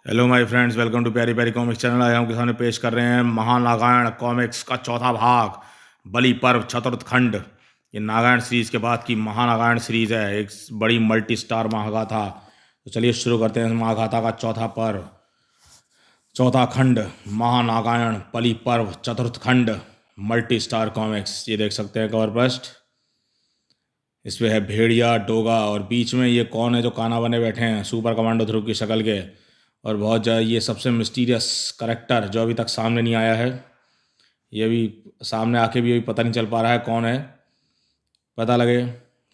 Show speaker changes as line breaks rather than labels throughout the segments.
Hello my friends, welcome to प्यारी प्यारी comics channel. आज हम के सामने पेश कर रहे हैं महानागायण कॉमिक्स का चौथा भाग, बलि पर्व चतुर्थ खंड। ये नागायण सीरीज के बाद की महानागायण सीरीज है, एक बड़ी मल्टी स्टार महागाथा। तो चलिए शुरू करते हैं महागाथा का चौथा पर्व, चौथा खंड, महानागायण बलि पर्व चतुर्थ खंड, मल्टी स्टार कॉमिक्स। ये देख सकते हैं कवर पृष्ठ, इसमें है भेड़िया डोगा और बीच में ये कौन है जो काना बने बैठे हैं, सुपर कमांडो ध्रुव की शक्ल के। और बहुत ज़्यादा ये सबसे मिस्टीरियस करेक्टर जो अभी तक सामने नहीं आया है, ये भी सामने आके भी अभी पता नहीं चल पा रहा है कौन है। पता लगे।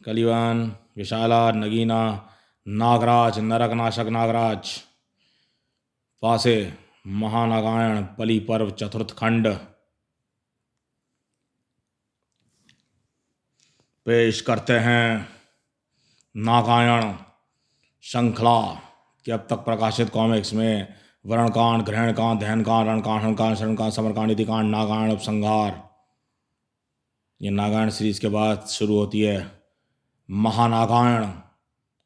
कलीवान, विशाला, नगीना, नागराज, नरकनाशक नागराज, पासे, महानागायण बलि पर्व चतुर्थ खंड। पेश करते हैं नागायण श्रृंखला कि अब तक प्रकाशित कॉमिक्स में वरणकांड, ग्रहणकांड, ध्यानकांड, रणकांड, हनकांड, शरणकांड, समरकांड, इतिकांड, नागायण उपसंहार। ये नागायण सीरीज के बाद शुरू होती है महानागायण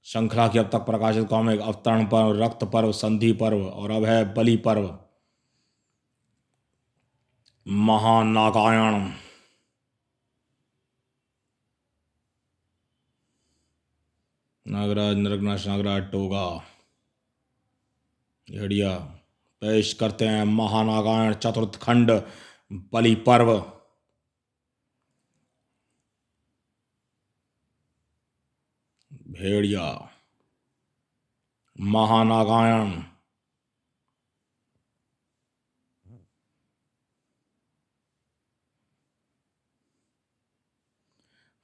श्रृंखला की अब तक प्रकाशित कॉमिक, अवतरण पर्व, रक्त पर्व, संधि पर्व और अब है बलि पर्व। महानागायण। नागराज, नरकनाश नागराज, टोगा, भेड़िया। पेश करते हैं महानागायण चतुर्थ खंड, बलि पर्व। भेड़िया। महानागायण।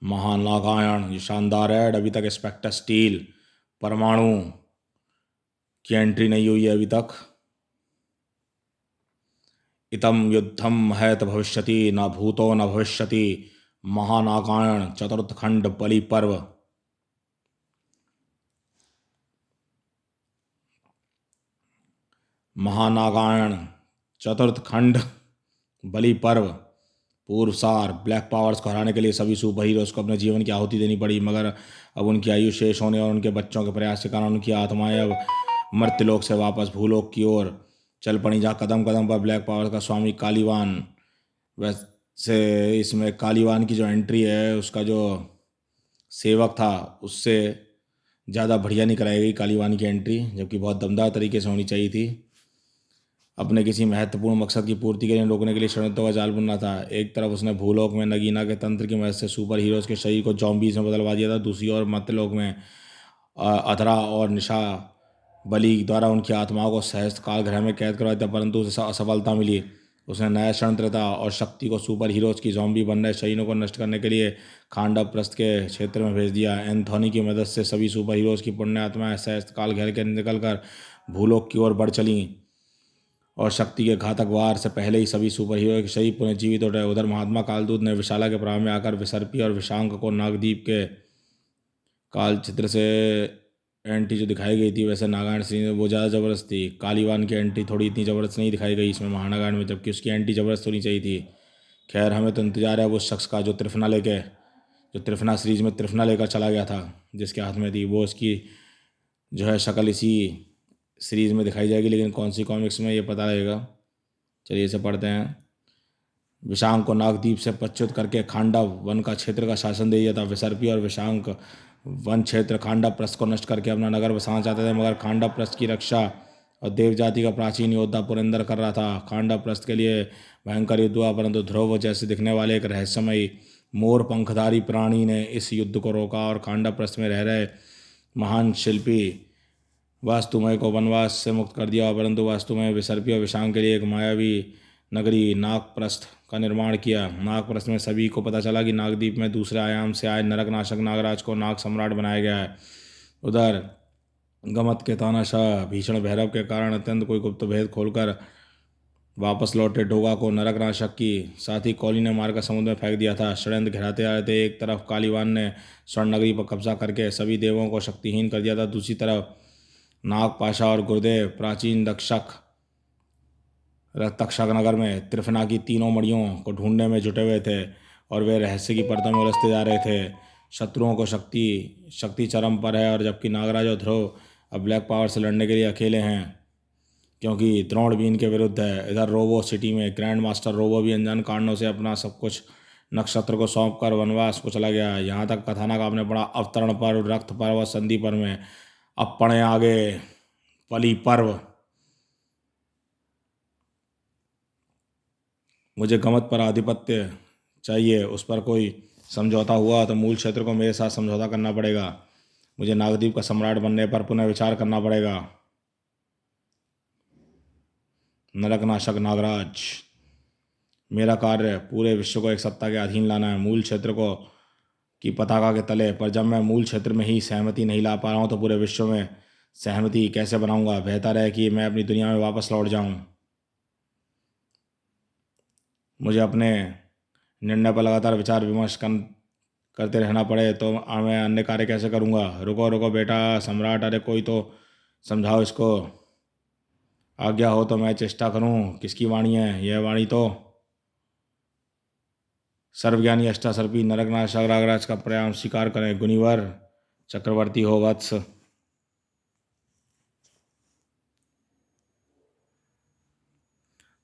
महानागायण। ये शानदार है। अभी तक स्पेक्टर स्टील परमाणु की एंट्री नहीं हुई है अभी तक। इतम युद्धम महत भविष्यति न भूतो न भविष्यति। महानागायण चतुर्थ खंड बलि पर्व। महानागायण चतुर्थ खंड बलि पर्व। पूर्व सार। ब्लैक पावर्स को हराने के लिए सभी सुपर हीरोज को अपने जीवन की आहुति देनी पड़ी, मगर अब उनकी आयु शेष होने और उनके बच्चों के प्रयास के कारण उनकी आत्माएं अब मर्त्यलोक से वापस भूलोक की ओर चल पड़ी, जहाँ कदम कदम पर ब्लैक पावर का स्वामी कालीवान। वैसे इसमें कालीवान की जो एंट्री है, उसका जो सेवक था उससे ज़्यादा बढ़िया नहीं कराई गई कालीवान की एंट्री, जबकि बहुत दमदार तरीके से होनी चाहिए थी। अपने किसी महत्वपूर्ण मकसद की पूर्ति के लिए रोकने के लिए षड्यंत्रों का जाल बुनना था। एक तरफ उसने भूलोक में नगीना के तंत्र की मदद से सुपर हीरोज के शरीर को जॉम्बीज में बदलवा दिया था, दूसरी ओर मर्त्यलोक में अधरा और निशा बलि द्वारा उनकी आत्माओं को सहस्त्र काल गृह में कैद करवाया था, परंतु उसे असफलता मिली। उसने नया षड्यंत्र और शक्ति को सुपर हीरोज की जॉम्बी बन रहे शरीरों को नष्ट करने के लिए खांडव प्रस्थ के क्षेत्र में भेज दिया। एंथोनी की मदद से सभी सुपर हीरोज की पुण्य आत्माएं सहस्त्र काल घर के निकलकर भूलोक की ओर बढ़ चलीं और शक्ति के घातक वार से पहले ही सभी सुपर हीरो के शरीर पुनर्जीवित हो गए। उधर महात्मा कालदूत ने विशाला के प्राण में आकर विसर्पी और विशांक को नागदीप के काल चित्र से एंट्री जो दिखाई गई थी, वैसे नागायण सीरीज में वो ज़्यादा ज़बरदस्त थी। कालीवान की एंट्री थोड़ी इतनी ज़बरदस्त नहीं दिखाई गई इसमें महानागायण में, जबकि उसकी एंट्री ज़बरदस्त होनी चाहिए थी। खैर, हमें तो इंतजार है उस शख्स का जो त्रिफना सीरीज में त्रिफना लेकर चला गया था, जिसके हाथ में थी वो, उसकी जो है शक्ल इसी सीरीज़ में दिखाई जाएगी, लेकिन कौन सी कॉमिक्स में ये पता लगेगा। चलिए इसे पढ़ते हैं। विशांक को नागदीप से पच्युत करके खांडव वन का क्षेत्र का शासन दे दिया था। विसर्पी और विशांक वन क्षेत्र खांडव प्रस्थ को नष्ट करके अपना नगर बसाना चाहते थे, मगर खांडव प्रस्थ की रक्षा और देव जाति का प्राचीन योद्धा पुरंदर कर रहा था। खांडव प्रस्थ के लिए भयंकर युद्ध हुआ, परंतु ध्रुव जैसे दिखने वाले एक रहस्यमयी मोर पंखधारी प्राणी ने इस युद्ध को रोका और खांडव प्रस्थ में रह रहे महान शिल्पी वास्तुमय को वनवास से मुक्त कर दिया, परंतु वास्तुमय विसर्पी और विशांक के लिए एक मायावी नगरी नागप्रस्थ का निर्माण किया। नागप्रस्थ में सभी को पता चला कि नागदीप में दूसरे आयाम से आए नरकनाशक नागराज को नाग सम्राट बनाया गया है। उधर गमत के तानाशाह भीषण भैरव के कारण अत्यंत कोई गुप्त भेद खोलकर वापस लौटे डोगा को नरकनाशक की साथ ही कौली ने मारकर समुद्र में फेंक दिया था। षड्यंत्र घिराते आ रहे थे। एक तरफ कालीवान ने स्वर्ण नगरी पर कब्जा करके सभी देवों को शक्तिहीन कर दिया था, दूसरी तरफ नागपाशा और गुरुदेव प्राचीन तक्षक नगर में त्रिफना की तीनों मड़ियों को ढूंढने में जुटे हुए थे और वे रहस्य की परतों में उलझते जा रहे थे। शत्रुओं को शक्ति चरम पर है और जबकि नागराज और ध्रुव अब ब्लैक पावर से लड़ने के लिए अकेले हैं। क्योंकि द्रोण भी इनके विरुद्ध है। इधर रोबो सिटी में ग्रैंड मास्टर रोबो भी अनजान कारणों से अपना सब कुछ नक्षत्र को सौंप कर वनवास को चला गया। यहाँ तक कथानक आपने पढ़ा अवतरण पर्व, रक्त पर्व और संधि पर्व में। अब पढ़े आगे बलि पर्व। मुझे गमत पर आधिपत्य चाहिए, उस पर कोई समझौता हुआ तो मूल क्षेत्र को मेरे साथ समझौता करना पड़ेगा। मुझे नागद्वीप का सम्राट बनने पर पुनः विचार करना पड़ेगा। नरकनाशक नागराज, मेरा कार्य पूरे विश्व को एक सत्ता के अधीन लाना है, मूल क्षेत्र को की पताका के तले। पर जब मैं मूल क्षेत्र में ही सहमति नहीं ला पा रहा हूँ तो पूरे विश्व में सहमति कैसे बनाऊंगा? बेहतर है कि मैं अपनी दुनिया में वापस लौट जाऊं। मुझे अपने निर्णय पर लगातार विचार विमर्श करते रहना पड़े तो मैं अन्य कार्य कैसे करूंगा? रुको रुको बेटा सम्राट, अरे कोई तो समझाओ इसको। आज्ञा हो तो मैं चेष्टा करूं। किसकी वाणी है यह? वाणी तो सर्वज्ञानी अष्टासर्पी नरकनाशक नागराज का प्रयाम स्वीकार करें। गुनिवर चक्रवर्ती हो वत्स।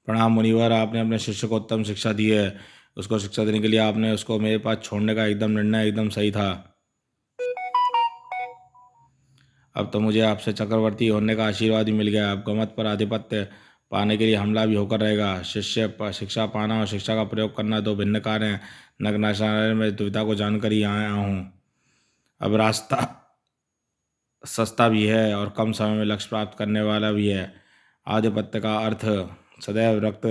प्रणाम मुनिवर, आपने अपने शिष्य को उत्तम शिक्षा दी है। उसको शिक्षा देने के लिए आपने उसको मेरे पास छोड़ने का एकदम निर्णय एकदम सही था। अब तो मुझे आपसे चक्रवर्ती होने का आशीर्वाद भी मिल गया। अब गमत पर आधिपत्य पाने के लिए हमला भी होकर रहेगा। शिक्षा पाना और शिक्षा का प्रयोग करना दो भिन्न कार्य हैं। नग्नाचार्य में दुविधा को जानकर ही आया हूँ। अब रास्ता सस्ता भी है और कम समय में लक्ष्य प्राप्त करने वाला भी है। आधिपत्य का अर्थ सदैव रक्त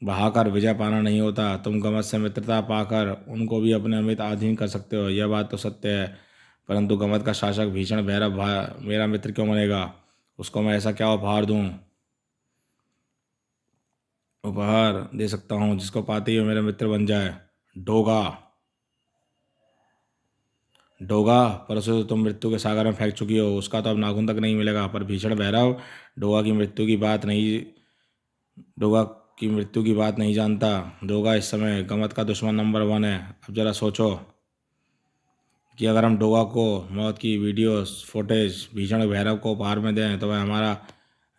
बहाकर विजय पाना नहीं होता। तुम गमत से मित्रता पाकर उनको भी अपने अमित अधीन कर सकते हो, यह बात तो सत्य है। परंतु गमत का शासक भीषण भैरव मेरा मित्र क्यों बनेगा? उसको मैं ऐसा क्या उपहार दूं? उपहार दे सकता हूँ जिसको पाते ही वो मेरा मित्र बन जाए। डोगा। डोगा, परसों तो तुम मृत्यु के सागर में फेंक चुकी हो, उसका तो अब नाखून तक नहीं मिलेगा। पर भीषण भैरव डोगा की मृत्यु की बात नहीं डोगा की मृत्यु की बात नहीं जानता। डोगा इस समय गमत का दुश्मन नंबर 1 है। अब जरा सोचो कि अगर हम डोगा को मौत की वीडियोस फुटेज भीषण भैरव को उपहार में दें तो वह हमारा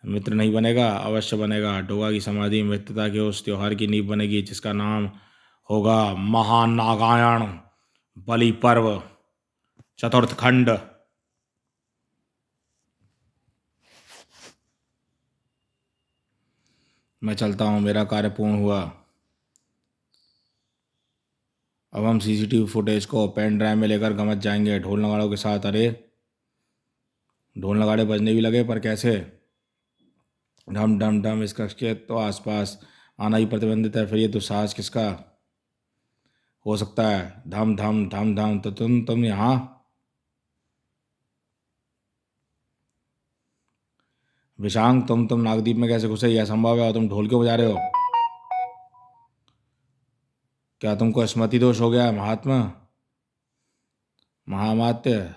मित्र नहीं बनेगा? अवश्य बनेगा। डोगा की समाधि मित्रता के उस त्योहार की नींव बनेगी जिसका नाम होगा महानागायण बलि पर्व चतुर्थ खंड। मैं चलता हूँ, मेरा कार्य पूर्ण हुआ। अब हम सीसीटीवी फुटेज को पेन ड्राइव में लेकर गमत जाएंगे ढोल नगाड़ों के साथ। अरे ढोल नगाड़े बजने भी लगे, पर कैसे? ढम ढम ढम। इस कक्ष के तो आसपास आना ही प्रतिबंधित है, फिर ये दुस्साहस किसका हो सकता है? धम धम धम धम। तो तुम यहाँ? विशांग, तुम नागदीप में कैसे घुसे? यह संभव है? और तुम ढोल क्यों बजा रहे हो? क्या तुमको स्मृति दोष हो गया है महात्मा? महामात्य,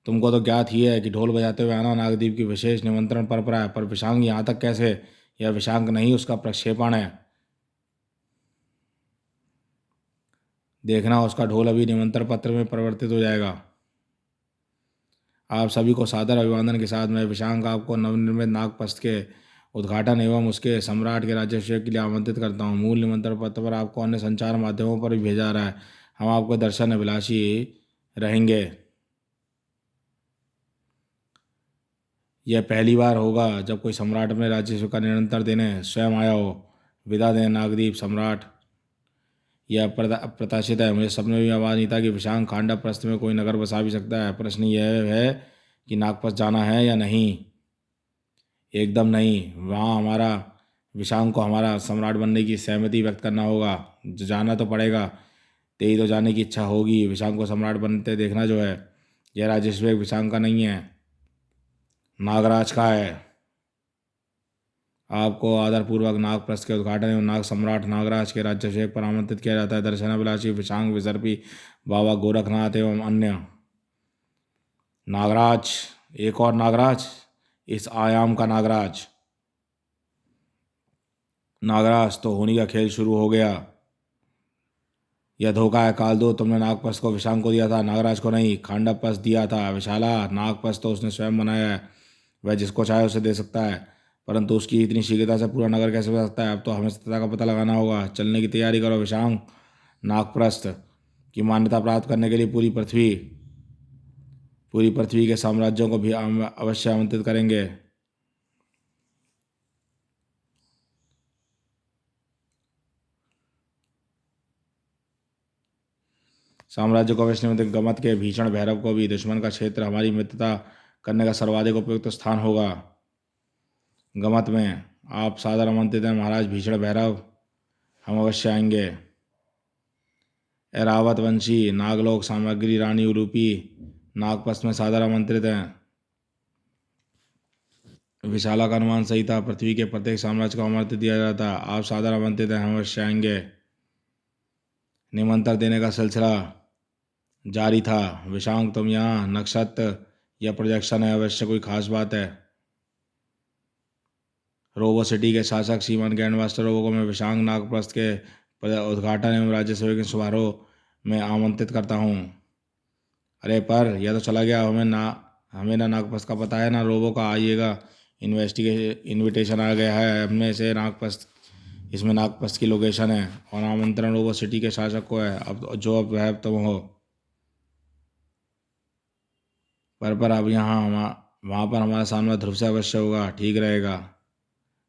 तुमको तो ज्ञात ही है कि ढोल बजाते हुए आना नागदीप की विशेष निमंत्रण परंपरा है। पर विशांग यहाँ तक कैसे? यह विशांग नहीं, उसका प्रक्षेपण है। देखना, उसका ढोल अभी निमंत्रण पत्र में परिवर्तित हो जाएगा। आप सभी को सादर अभिवादन के साथ मैं विशांग आपको नवनिर्मित नागपस्त के उद्घाटन एवं उसके सम्राट के राज्याभिषेक के लिए आमंत्रित करता हूँ। मूल निमंत्रण पत्र पर आपको अन्य संचार माध्यमों पर भी भेजा रहा है। हम आपको दर्शन अभिलाषी रहेंगे। यह पहली बार होगा जब कोई सम्राट अपने राज्याभिषेक का निरंतर देने स्वयं आया हो। विदा दें नागदीप सम्राट। यह अप्रत्याशित है। मुझे सपने में भी आवाज़ नहीं था कि विशांग खांडा प्रस्थ में कोई नगर बसा भी सकता है। प्रश्न यह है कि नागपस जाना है या नहीं? एकदम नहीं। वहाँ हमारा विशांग को हमारा सम्राट बनने की सहमति व्यक्त करना होगा। जो जाना तो पड़ेगा, तेरी तो जाने की इच्छा होगी। विशांग को सम्राट बनते देखना जो है, यह राज्याभिषेक विशांग का नहीं है, नागराज का है। आपको आदरपूर्वक नागप्रस्थ के उद्घाटन एवं नाग सम्राट नागराज के राज्याभिषेक पर आमंत्रित किया जाता है। दर्शनाभिलाषी विशांग विसर्पी बाबा गोरखनाथ एवं अन्य नागराज। एक और नागराज, इस आयाम का नागराज। नागराज तो होनी का खेल शुरू हो गया। यह धोखा है कालदूत, तुमने नागपस को विशांग को दिया था, नागराज को नहीं। खांडवपस दिया था। विशाला, नागपस तो उसने स्वयं बनाया है। वह जिसको चाहे उसे दे सकता है, परंतु उसकी इतनी शीघ्रता से पूरा नगर कैसे बचा सकता है? अब तो हमें सत्यता का पता लगाना होगा। चलने की तैयारी करो विशांग। नागप्रस्थ की मान्यता प्राप्त करने के लिए पूरी पृथ्वी के साम्राज्यों को भी हम अवश्य आमंत्रित करेंगे। साम्राज्य को अवश्य निमंत्रित, गमत के भीषण भैरव को भी। दुश्मन का क्षेत्र हमारी मित्रता करने का सर्वाधिक उपयुक्त स्थान होगा। गमत में आप सादर आमंत्रित हैं महाराज भीषण भैरव, हम अवश्य आएंगे। एरावत वंशी नागलोक सामग्री रानी उलूपी नागपस्त में सादर आमंत्रित हैं। विशाला का अनुमान सही था, पृथ्वी के प्रत्येक साम्राज्य को आमंत्रित दिया जाता। आप सादर आमंत्रित हैं, हम अवश्य आएंगे। निमंत्रण देने का सिलसिला जारी था। विशांग तुम यहाँ, नक्षत्र या प्रोजेक्शन है? अवश्य कोई खास बात है? रोबो सिटी के शासक श्रीमान ग्रैंड मास्टर रोबो को मैं विशांग नागप्रस्थ के उद्घाटन एवं राज्य सेवा के समारोह में आमंत्रित करता हूँ। अरे पर यह तो चला गया, हमें ना नागप्रस्थ का पता है ना रोबो का। आइएगा, इनविटेशन आ गया है हमने से नागप्रस्थ, इसमें नागप्रस्थ की लोकेशन है और आमंत्रण रोबो सिटी के शासक को है। अब वह तुम हो। पर अब वहाँ पर हमारा सामना ध्रुव से अवश्य होगा। ठीक रहेगा।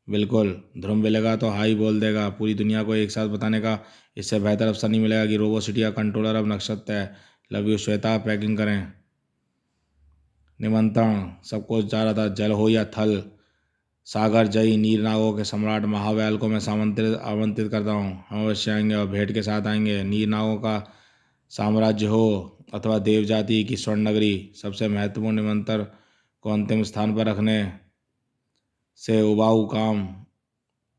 बिल्कुल, ध्रुव मिलेगा तो हाई बोल देगा। पूरी दुनिया को एक साथ बताने का इससे बेहतर अवसर नहीं मिलेगा कि रोबो सिटी का कंट्रोलर अब नक्षत्र है। लव यू श्वेता, पैकिंग करें। निमंत्रण सबको जा रहा था, जल हो या थल, सागर जयी नीरनागों के सम्राट महावैल को मैं आमंत्रित करता हूँ। हम अवश्य आएंगे और भेंट के साथ आएंगे। नीरनागों का साम्राज्य हो अथवा देव जाति की स्वर्ण नगरी, सबसे महत्वपूर्ण निमंत्रण को अंतिम स्थान पर रखने से उबाऊ काम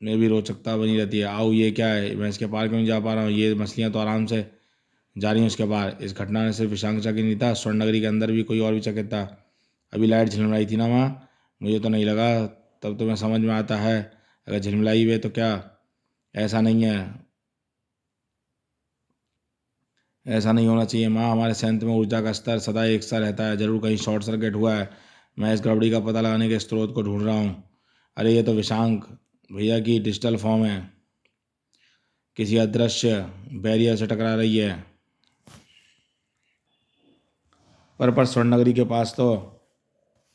में भी रोचकता बनी रहती है। आओ, ये क्या है? मैं इसके पार क्यों नहीं जा पा रहा हूँ? ये मछलियाँ तो आराम से जा रही हैं उसके पार। इस घटना ने सिर्फ विशांग चकित नहीं था, स्वर्ण नगरी के अंदर भी कोई और भी चकित था। अभी लाइट झिलमिलाई थी ना वहाँ, मुझे तो नहीं लगा। तब तुम्हें समझ में आता है, अगर झिलमिलाई हुई तो क्या? ऐसा नहीं है, ऐसा नहीं होना चाहिए माँ। हमारे संयंत्र में ऊर्जा का स्तर सदा एक सा रहता है, जरूर कहीं शॉर्ट सर्किट हुआ है। मैं इस गड़बड़ी का पता लगाने के स्रोत को ढूंढ रहा हूँ। अरे ये तो विशांक भैया की डिजिटल फॉर्म है, किसी अदृश्य बैरियर से टकरा रही है। पर स्वर्ण नगरी के पास तो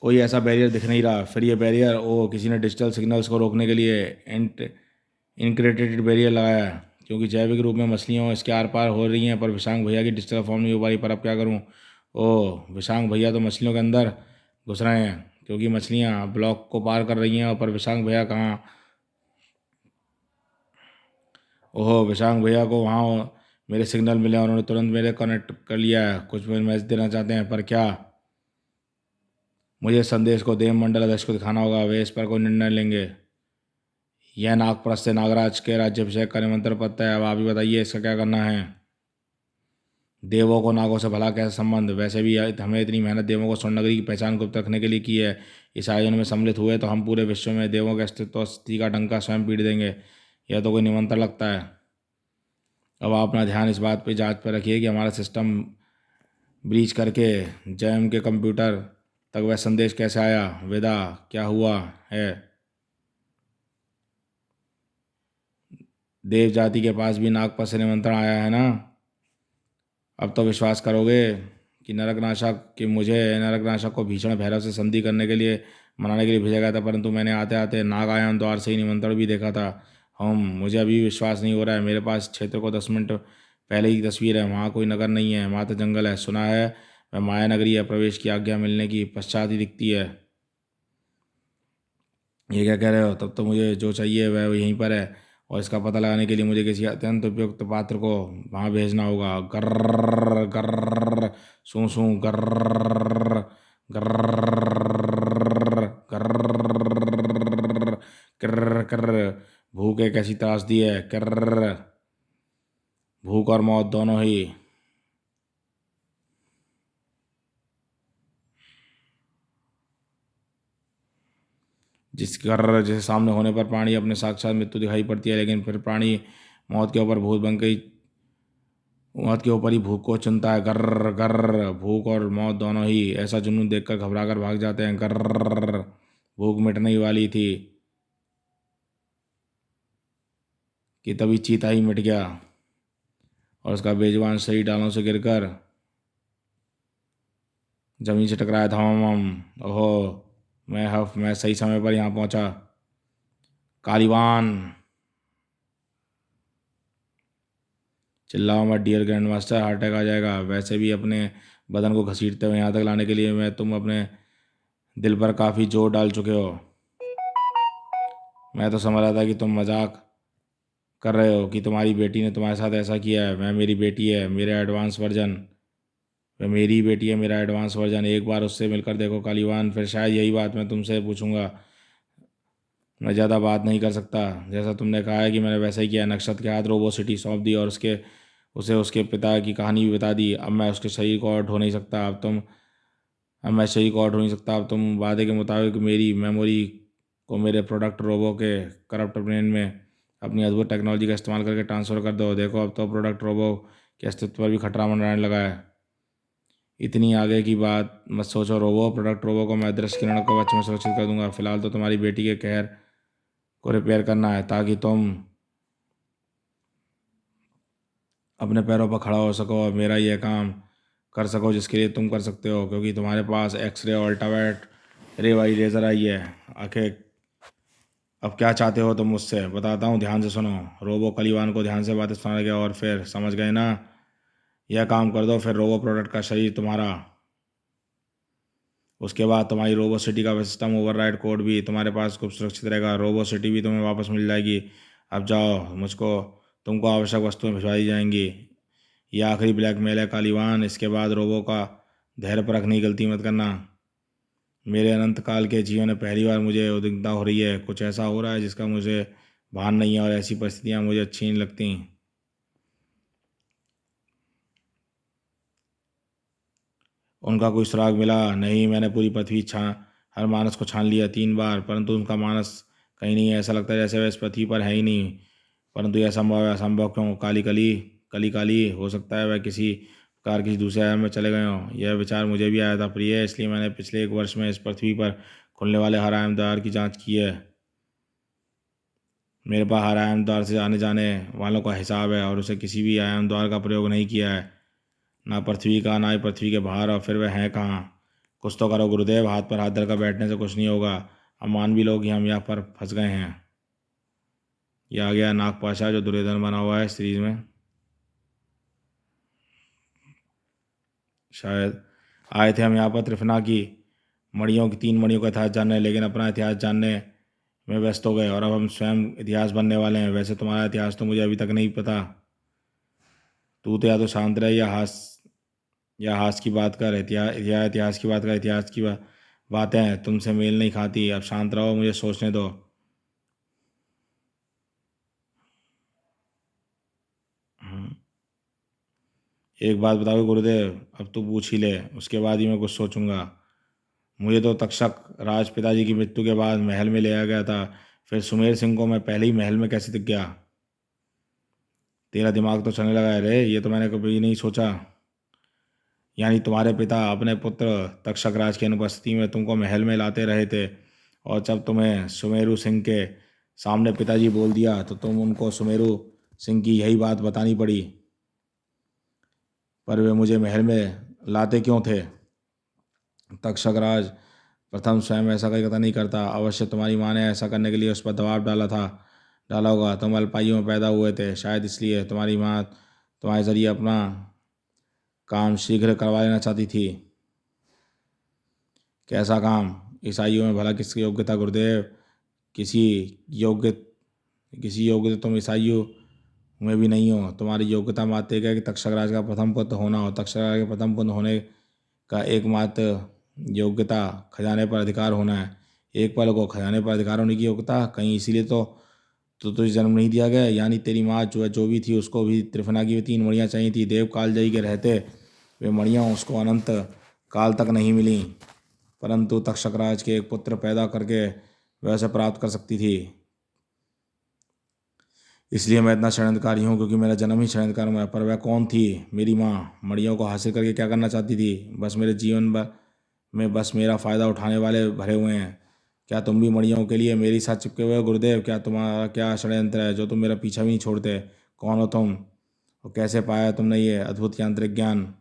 कोई ऐसा बैरियर दिख नहीं रहा। फिर ये बैरियर, ओ किसी ने डिजिटल सिग्नल्स को रोकने के लिए इनक्रिप्टेड बैरियर लगाया है, क्योंकि जैविक रूप में मछलियाँ इसके आर पार हो रही हैं, पर विशांग भैया की डिजिटल फॉर्म नहीं हो पा रही। पर अब क्या करूँ? ओह, विशांग भैया तो मछलियों के अंदर घुस रहे हैं, क्योंकि मछलियाँ ब्लॉक को पार कर रही हैं, और पर विशांग भैया कहाँ? ओहो, विशांग भैया को वहाँ मेरे सिग्नल मिले और उन्होंने तुरंत मेरे कनेक्ट कर लिया है। कुछ मैसेज देना चाहते हैं, पर क्या? मुझे इस संदेश को देव मंडल अध्यक्ष को दिखाना होगा, वे इस पर कोई निर्णय लेंगे। यह नागप्रस्थ से नागराज के राज्याभिषेक का निमंत्रण पत्र है। अब आप ही बताइए, इसका क्या करना है? देवों को नागों से भला कैसा संबंध? वैसे भी हमें इतनी मेहनत देवों को स्वर्ण नगरी की पहचान गुप्त रखने के लिए की है। इस आयोजन में सम्मिलित हुए तो हम पूरे विश्व में देवों के अस्तित्व और स्थिति का डंका स्वयं पीट देंगे। यह तो कोई निमंत्रण लगता है। अब आप अपना ध्यान इस बात पर जांच पर रखिए कि हमारा सिस्टम ब्रीच करके जैम के कंप्यूटर तक वह संदेश कैसे आया। वेदा, क्या हुआ है? देव जाति के पास भी नागपत से निमंत्रण आया है ना? अब तो विश्वास करोगे कि नरकनाशक को भीषण भैरव से संधि करने के लिए मनाने के लिए भेजा गया था, परंतु मैंने आते आते नागायन द्वार से ही निमंत्रण भी देखा था। मुझे अभी विश्वास नहीं हो रहा है। मेरे पास क्षेत्र को 10 मिनट पहले की तस्वीर है। वहाँ कोई नगर नहीं है, वहाँ तो जंगल है। सुना है वह माया नगरी है, प्रवेश की आज्ञा मिलने की पश्चात ही दिखती है। ये क्या कह रहे हो? तब तो मुझे जो चाहिए वह यहीं पर है, और इसका पता लगाने के लिए मुझे किसी अत्यंत उपयुक्त पात्र को वहाँ भेजना होगा। गर्र गर्र, सू सू, गर्र गर्र गर्र, कर्र कर्र। भूख एक ऐसी त्रासदी है, कर्र। भूख और मौत दोनों ही। जैसे सामने होने पर प्राणी अपने साक्षात मृत्यु दिखाई पड़ती है, लेकिन फिर प्राणी मौत के ऊपर भूत बन गई, मौत के ऊपर ही भूख को चुनता है। गर्र गर्र, भूख और मौत दोनों ही। ऐसा जुनून देखकर घबराकर भाग जाते हैं। गर्र। भूख मिटने ही वाली थी कि तभी चीता ही मिट गया और उसका बेजुबान शरीर डालों से गिरकर जमीन से टकराया। धमाम। ओहो, मैं सही समय पर यहाँ पहुँचा। कालीवान। चिल्लाओ मत dear grand master, heart attack आ जाएगा। वैसे भी अपने बदन को घसीटते हुए यहाँ तक लाने के लिए तुम अपने दिल पर काफ़ी जोर डाल चुके हो। मैं तो समझ रहा था कि तुम मजाक कर रहे हो कि तुम्हारी बेटी ने तुम्हारे साथ ऐसा किया है। वह मेरी बेटी है, मेरा एडवांस वर्जन। वह मेरी बेटी है, मेरा एडवांस वर्जन। एक बार उससे मिलकर देखो कालीवान, फिर शायद यही बात मैं तुमसे पूछूंगा। मैं ज़्यादा बात नहीं कर सकता। जैसा तुमने कहा है कि मैंने वैसा ही किया। नक्षत्र के हाथ रोबो सिटी सौंप दी और उसे उसके पिता की कहानी भी बता दी। अब मैं उसके शरीर को और ढो नहीं सकता। अब मैं शरीर को और ढो नहीं सकता। अब तुम वादे के मुताबिक मेरी मेमोरी को मेरे प्रोडक्ट रोबो के करप्ट ब्रेन में अपनी अद्भुत टेक्नोलॉजी का इस्तेमाल करके ट्रांसफ़र कर दो। देखो, अब तो प्रोडक्ट रोबो के अस्तित्व पर भी खतरा मंडराने लगा है। इतनी आगे की बात मत सोचो रोबो। प्रोडक्ट रोबो को मैं अदृश्य किरण कवच में सुरक्षित कर दूंगा। फिलहाल तो तुम्हारी बेटी के कहर को रिपेयर करना है ताकि तुम अपने पैरों पर खड़ा हो सको और मेरा यह काम कर सको जिसके लिए तुम कर सकते हो, क्योंकि तुम्हारे पास एक्सरे और अल्ट्रावायलेट रे वाली लेज़र आई है। आखिर अब क्या चाहते हो तुम मुझसे? बताता हूँ, ध्यान से सुनो। रोबो कलीवान को ध्यान से बातें सुनाने गया और फिर समझ गए ना, यह काम कर दो, फिर रोबो प्रोडक्ट का शरीर तुम्हारा। उसके बाद तुम्हारी रोबो सिटी का सिस्टम ओवरराइड कोड भी तुम्हारे पास खूब सुरक्षित रहेगा। रोबो सिटी भी तुम्हें वापस मिल जाएगी। अब जाओ, तुमको आवश्यक वस्तुएं भिजवाई जाएंगी। यह आखिरी ब्लैकमेल है कालीवान। इसके बाद रोबो का धैर्य परखने की गलती मत करना। मेरे अनंत काल के जीवन में पहली बार मुझे उद्विग्नता हो रही है। कुछ ऐसा हो रहा है जिसका मुझे भान नहीं है और ऐसी परिस्थितियाँ मुझे अच्छी नहीं लगती। उनका कोई सुराग मिला नहीं। मैंने पूरी पृथ्वी हर मानस को छान लिया 3 बार, परंतु उनका मानस कहीं नहीं है। ऐसा लगता है जैसे वह इस पृथ्वी पर है ही नहीं। परंतु यह संभव है। असंभव क्यों? कली काली हो सकता है वह किसी दूसरे आयाम में चले गए हों। यह विचार मुझे भी आया था प्रिय, इसलिए मैंने पिछले 1 वर्ष में इस पृथ्वी पर खुलने वाले हर आयाम द्वार की जांच की है। मेरे पास हर आयाम द्वार से आने जाने वालों का हिसाब है और उसे किसी भी आयाम द्वार का प्रयोग नहीं किया है, ना पृथ्वी का, ना ही पृथ्वी के बाहर। और फिर वह हैं कहाँ? कुछ तो करो गुरुदेव। हाथ पर हाथ धरकर बैठने से कुछ नहीं होगा। अब मान भी लो कि हम यहाँ पर फंस गए हैं। यह आ गया नागपाशा जो दुर्योधन बना हुआ है सीरीज में। शायद आए थे हम यहाँ पर त्रिफना की मणियों की 3 मणियों का इतिहास जानने, लेकिन अपना इतिहास जानने में व्यस्त हो गए और अब हम स्वयं इतिहास बनने वाले हैं। वैसे तुम्हारा इतिहास तो मुझे अभी तक नहीं पता। तू तो या तो शांत रहे या हास की बात कर। इतिहास की बात कर। बातें तुमसे मेल नहीं खाती। अब शांत रहो, मुझे सोचने दो। हम्म, एक बात बताओ गुरुदेव, अब तू पूछ ही ले, उसके बाद ही मैं कुछ सोचूंगा। मुझे तो तक्षक राज पिताजी की मृत्यु के बाद महल में ले आया गया था। फिर सुमेर सिंह को मैं पहले ही महल में कैसे दिख गया? तेरा दिमाग तो चलने लगा है रे, ये तो मैंने कभी नहीं सोचा। यानी तुम्हारे पिता अपने पुत्र तक्षक राज की अनुपस्थिति में तुमको महल में लाते रहे थे, और जब तुम्हें सुमेरु सिंह के सामने पिताजी बोल दिया तो तुम उनको सुमेरु सिंह की यही बात बतानी पड़ी। पर वे मुझे महल में लाते क्यों थे? तक्षक राज प्रथम स्वयं ऐसा कभी कथा नहीं करता। अवश्य तुम्हारी माँ ने ऐसा करने के लिए उस पर दबाव डाला होगा। तुम अल्पायु में पैदा हुए थे, शायद इसलिए तुम्हारी माँ तुम्हारे जरिए अपना काम शीघ्र करवा लेना चाहती थी। कैसा काम? ईसाइयों में भला किसकी योग्यता गुरुदेव? किसी योग्य किसी योग्य तो तुम ईसाइयों में भी नहीं हो। तुम्हारी योग्यता मात्र एक है कि तक्षक राज का प्रथम पुत्र होना हो। तक्षक राज के प्रथम पुत्र होने का एकमात्र योग्यता खजाने पर अधिकार होना है। एक पल को खजाने पर अधिकार होने की योग्यता कहीं इसीलिए तो तुझे जन्म नहीं दिया गया। यानी तेरी माँ जो भी थी उसको भी त्रिफना की 3 मणियाँ चाहिए थी। देव कालजयी के रहते वे मणियाँ उसको अनंत काल तक नहीं मिली, परंतु तक्षक राज के एक पुत्र पैदा करके वह उसे प्राप्त कर सकती थी। इसलिए मैं इतना षड्यंत्रकारी हूँ, क्योंकि मेरा जन्म ही षड्यंत्र में है। पर वह कौन थी? मेरी माँ। मणियों को हासिल करके क्या करना चाहती थी? बस मेरे जीवन में बस मेरा फ़ायदा उठाने वाले भरे हुए हैं। क्या तुम भी मणियों के लिए मेरी साथ चिपके हुए हो गुरुदेव? क्या तुम्हारा क्या षड्यंत्र है जो तुम मेरा पीछा भी नहीं छोड़ते? कौन हो तुम और कैसे पाया तुमने ये अद्भुत यांत्रिक ज्ञान?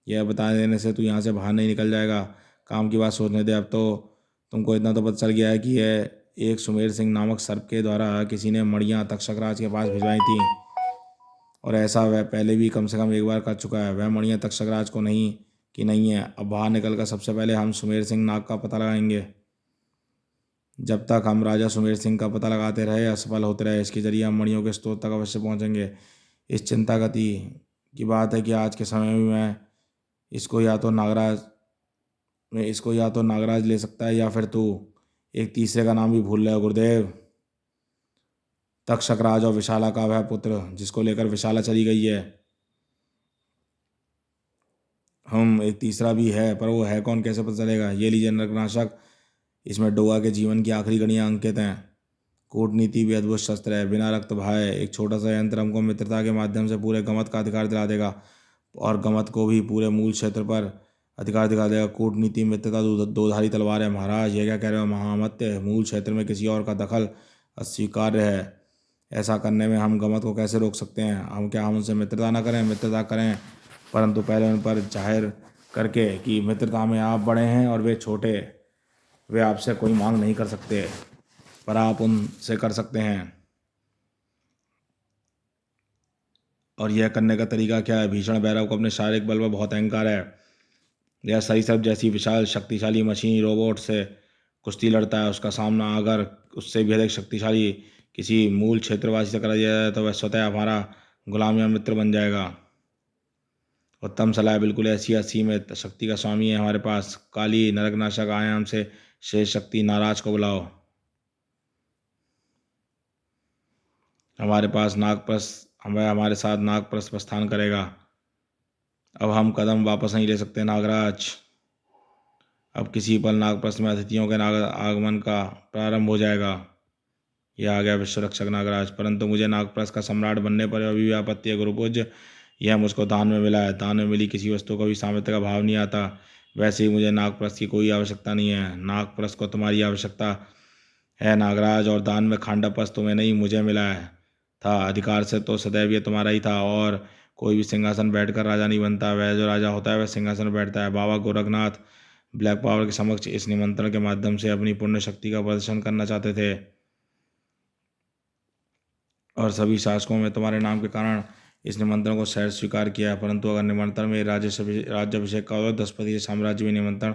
यह बता देने से तू यहाँ से बाहर नहीं निकल जाएगा। काम की बात सोचने दे अब तो। तुमको इतना तो पता चल गया है कि यह एक सुमेर सिंह नामक सर्प के द्वारा किसी ने मणियाँ तक्षकराज के पास भिजवाई थी, और ऐसा वह पहले भी कम से कम एक बार कर चुका है। वह मणियाँ तक्षकराज को नहीं कि नहीं है। अब बाहर निकल कर सबसे पहले हम सुमेर सिंह नाग का पता लगाएंगे। जब तक हम राजा सुमेर सिंह का पता लगाते रहे, असफल होते रहे, इसके जरिए हम मणियों के स्रोत तक अवश्य पहुंचेंगे। इस चिंता गति की बात है कि आज के समय में मैं इसको या तो नागराज ले सकता है, या फिर तू। एक तीसरे का नाम भी भूल रहे हो गुरुदेव। तक्षकराज और विशाला का वह पुत्र जिसको लेकर विशाला चली गई है। एक तीसरा भी है, पर वो है कौन, कैसे पता चलेगा? ये लीजिए नरकनाशक। इसमें डोगा के जीवन की आखिरी घड़ियां अंकित हैं। कूटनीति भी अद्भुत शस्त्र है, बिना रक्त बहाए एक छोटा सा यंत्र हमको मित्रता के माध्यम से पूरे गमत का अधिकार दिला देगा, और गमत को भी पूरे मूल क्षेत्र पर अधिकार दिला देगा। कूटनीति मित्रता दोधारी तलवार है महाराज। ये क्या कह रहे हो महामत्य? मूल क्षेत्र में किसी और का दखल अस्वीकार्य है। ऐसा करने में हम गमत को कैसे रोक सकते हैं? हम उनसे मित्रता ना करें? मित्रता करें, परंतु पहले उन पर जाहिर करके कि मित्रता में आप बड़े हैं और वे छोटे। वे आपसे कोई मांग नहीं कर सकते, पर आप उनसे कर सकते हैं। और यह करने का तरीका क्या है? भीषण भैरव को अपने शारीरिक बल पर बहुत अहंकार है। यह सरीसृप जैसी विशाल शक्तिशाली मशीनी रोबोट से कुश्ती लड़ता है। उसका सामना अगर उससे भी अधिक शक्तिशाली किसी मूल क्षेत्रवासी से करा जाए तो वह स्वतः हमारा गुलाम या मित्र बन जाएगा। उत्तम सलाह, बिल्कुल ऐसी असीमित शक्ति का स्वामी है हमारे पास। काली नरकनाशक आए हमसे शेष शक्ति नाराज को बुलाओ। हमारे साथ नागप्रस्थ प्रस्थान करेगा। अब हम कदम वापस नहीं ले सकते नागराज। अब किसी पल नागप्रस्थ में अतिथियों के आगमन का प्रारंभ हो जाएगा। यह आ गया विश्वरक्षक नागराज। परंतु मुझे नागप्रस्थ का सम्राट बनने पर अभी भी आपत्ति है गुरुपूज्य। यह मुझको दान में मिला है। दान में मिली किसी वस्तु को भी सामर्थ्य का भाव नहीं आता। वैसे ही मुझे नागप्रस्थ की कोई आवश्यकता नहीं है। नागप्रस्थ को तुम्हारी आवश्यकता है नागराज, और दान में खांडाप्रस्थ तुम्हें नहीं मुझे मिला है था। अधिकार से तो सदैव ये तुम्हारा ही था, और कोई भी सिंहासन बैठकर राजा नहीं बनता। वह जो राजा होता है वह सिंहासन पर बैठता है। बाबा गोरखनाथ ब्लैक पावर के समक्ष इस निमंत्रण के माध्यम से अपनी पुण्य शक्ति का प्रदर्शन करना चाहते थे, और सभी शासकों में तुम्हारे नाम के कारण इस निमंत्रण को सहर्ष स्वीकार किया। परंतु अगर निमंत्रण में राज्याभिषेक का हो, दसपति साम्राज्य में निमंत्रण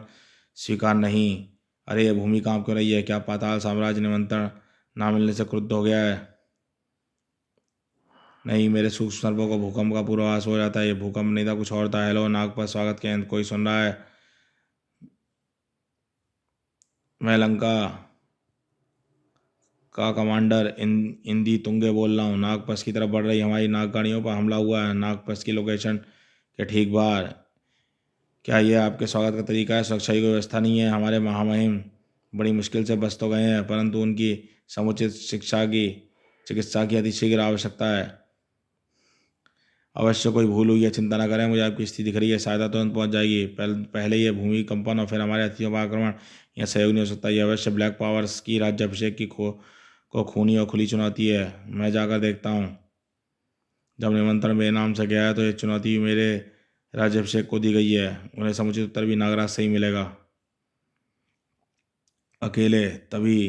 स्वीकार नहीं। अरे ये भूमि कांप क्यों रही है? क्या पाताल साम्राज्य निमंत्रण ना मिलने से क्रुद्ध हो गया है? नहीं, मेरे सूक्ष्म सर्पों को भूकंप का पूर्वाभास हो जाता है। ये भूकंप नहीं था, कुछ और था। हेलो नाग पर स्वागत के अंत कोई सुन रहा है? मैं लंका का कमांडर इंदी तुंगे बोल रहा हूँ। नागपस की तरफ बढ़ रही हमारी नागगाड़ियों पर हमला हुआ है। नागपस की लोकेशन के ठीक बाहर। क्या ये आपके स्वागत का तरीका है? सुरक्षा की कोई व्यवस्था नहीं है। हमारे महामहिम बड़ी मुश्किल से बच तो गए हैं, परंतु उनकी समुचित चिकित्सा की अतिशीघ्र आवश्यकता है। अवश्य कोई भूल हुई है, चिंता न करें। मुझे आपकी स्थिति दिख रही है, सहायता तुरंत पहुंच जाएगी। पहले ये भूमिकंपन और फिर हमारे अतिथियों का आक्रमण, यह सहयोग नहीं हो सकता। यह अवश्य ब्लैक पावर्स की राज्याभिषेक की को खूनी और खुली चुनौती है। मैं जाकर देखता हूँ। जब निमंत्रण मेरे नाम से गया है तो ये चुनौती मेरे राज्याभिषेक को दी गई है। उन्हें समुचित उत्तर भी नागराज से ही मिलेगा। अकेले तभी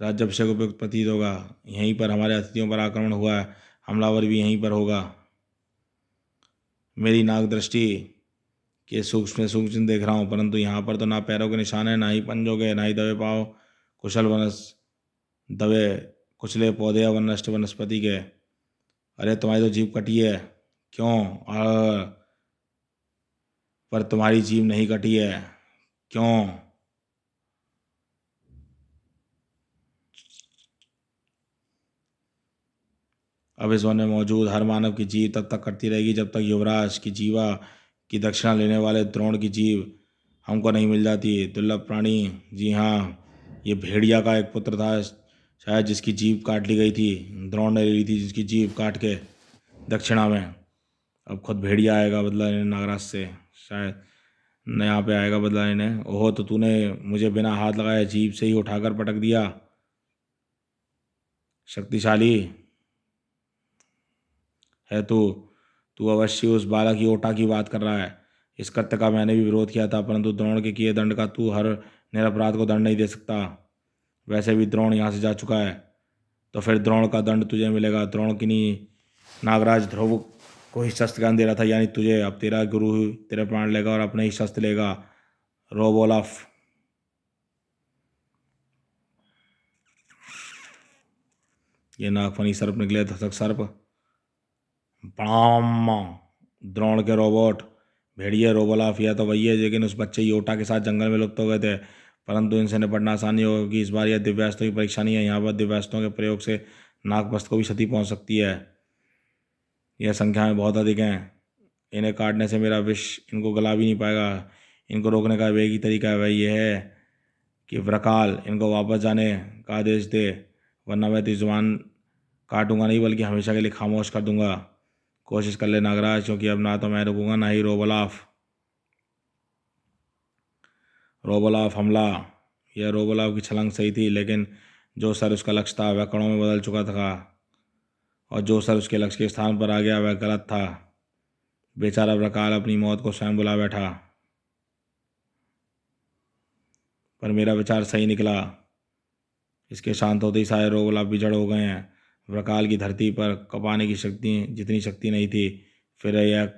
राज्याभिषेक उपयुक्त प्रतीत होगा। यहीं पर हमारे अतिथियों पर आक्रमण हुआ है, हमलावर भी यहीं पर होगा। मेरी नाग दृष्टि के सूक्ष्म देख रहा हूँ, परंतु यहाँ पर तो ना पैरों के निशान है, ना ही पंजों के, ना ही दबे पाँव दबे कुचले पौधे या नष्ट वनस्पति के। अरे तुम्हारी तो जीभ कटी है। क्यों? पर तुम्हारी जीभ नहीं कटी है। क्यों? अब इस वन में मौजूद हर मानव की जीव तब तक कटती रहेगी जब तक युवराज की जीवा की दक्षिणा लेने वाले द्रोण की जीव हमको नहीं मिल जाती। दुर्लभ प्राणी, जी हाँ, ये भेड़िया का एक पुत्र था शायद, जिसकी जीभ काट ली गई थी। द्रोण ने ले ली थी जिसकी जीभ काट के दक्षिणा में। अब खुद भेड़िया आएगा बदला लेने नागराज से शायद। न यहाँ पे आएगा बदला लेने। ओहो, तो तूने मुझे बिना हाथ लगाए जीभ से ही उठाकर पटक दिया। शक्तिशाली है तू। तू अवश्य उस बालक की ओटा की बात कर रहा है। इस कृत्य का मैंने भी विरोध किया था, परंतु द्रोण के किए दंड का तू हर निरपराध को दंड नहीं दे सकता। वैसे भी द्रोण यहाँ से जा चुका है, तो फिर द्रोण का दंड तुझे मिलेगा। द्रोण किन्हीं नागराज ध्रुव को ही शस्त्र ज्ञान दे रहा था, यानी तुझे। अब तेरा गुरु ही तेरे प्राण लेगा और अपने ही शस्त्र लेगा। रोबोलाफ। ये नागफनी सर्प निकले, धसक सर्प। प्रणाम द्रोण के रोबोट। भेड़िए रोबोलाफ, यह तो वही है, लेकिन उस बच्चे योटा के साथ जंगल में लुप्त हो गए थे। परंतु इनसे निपटना आसान नहीं होगा, कि इस बार यह दिव्यास्त्रों की परीक्षा नहीं है। यहाँ पर दिव्यास्त्रों के प्रयोग से नागपस्त को भी क्षति पहुँच सकती है। यह संख्या में बहुत अधिक हैं। इन्हें काटने से मेरा विष इनको गला भी नहीं पाएगा। इनको रोकने का एक ही तरीका है, वह यह है कि व्रकाल इनको वापस जाने का आदेश दे, वरना मैं तो जुबान काटूंगा नहीं, बल्कि हमेशा के लिए खामोश कर दूंगा। कोशिश कर ले नागराज, क्योंकि अब ना तो मैं रुकूंगा ना ही रोबोलाफ। रोबोलाफ हमला। यह रोबोलाफ की छलांग सही थी, लेकिन जो सर उसका लक्ष्य था वह कणों में बदल चुका था, और जो सर उसके लक्ष्य के स्थान पर आ गया वह गलत था। बेचारा व्रकाल अपनी मौत को स्वयं बुला बैठा। पर मेरा विचार सही निकला। इसके शांत होते ही सारे रोबोलाफ भी जड़ हो गए हैं। व्रकाल की धरती पर कपाने की शक्ति जितनी शक्ति नहीं थी। फिर यह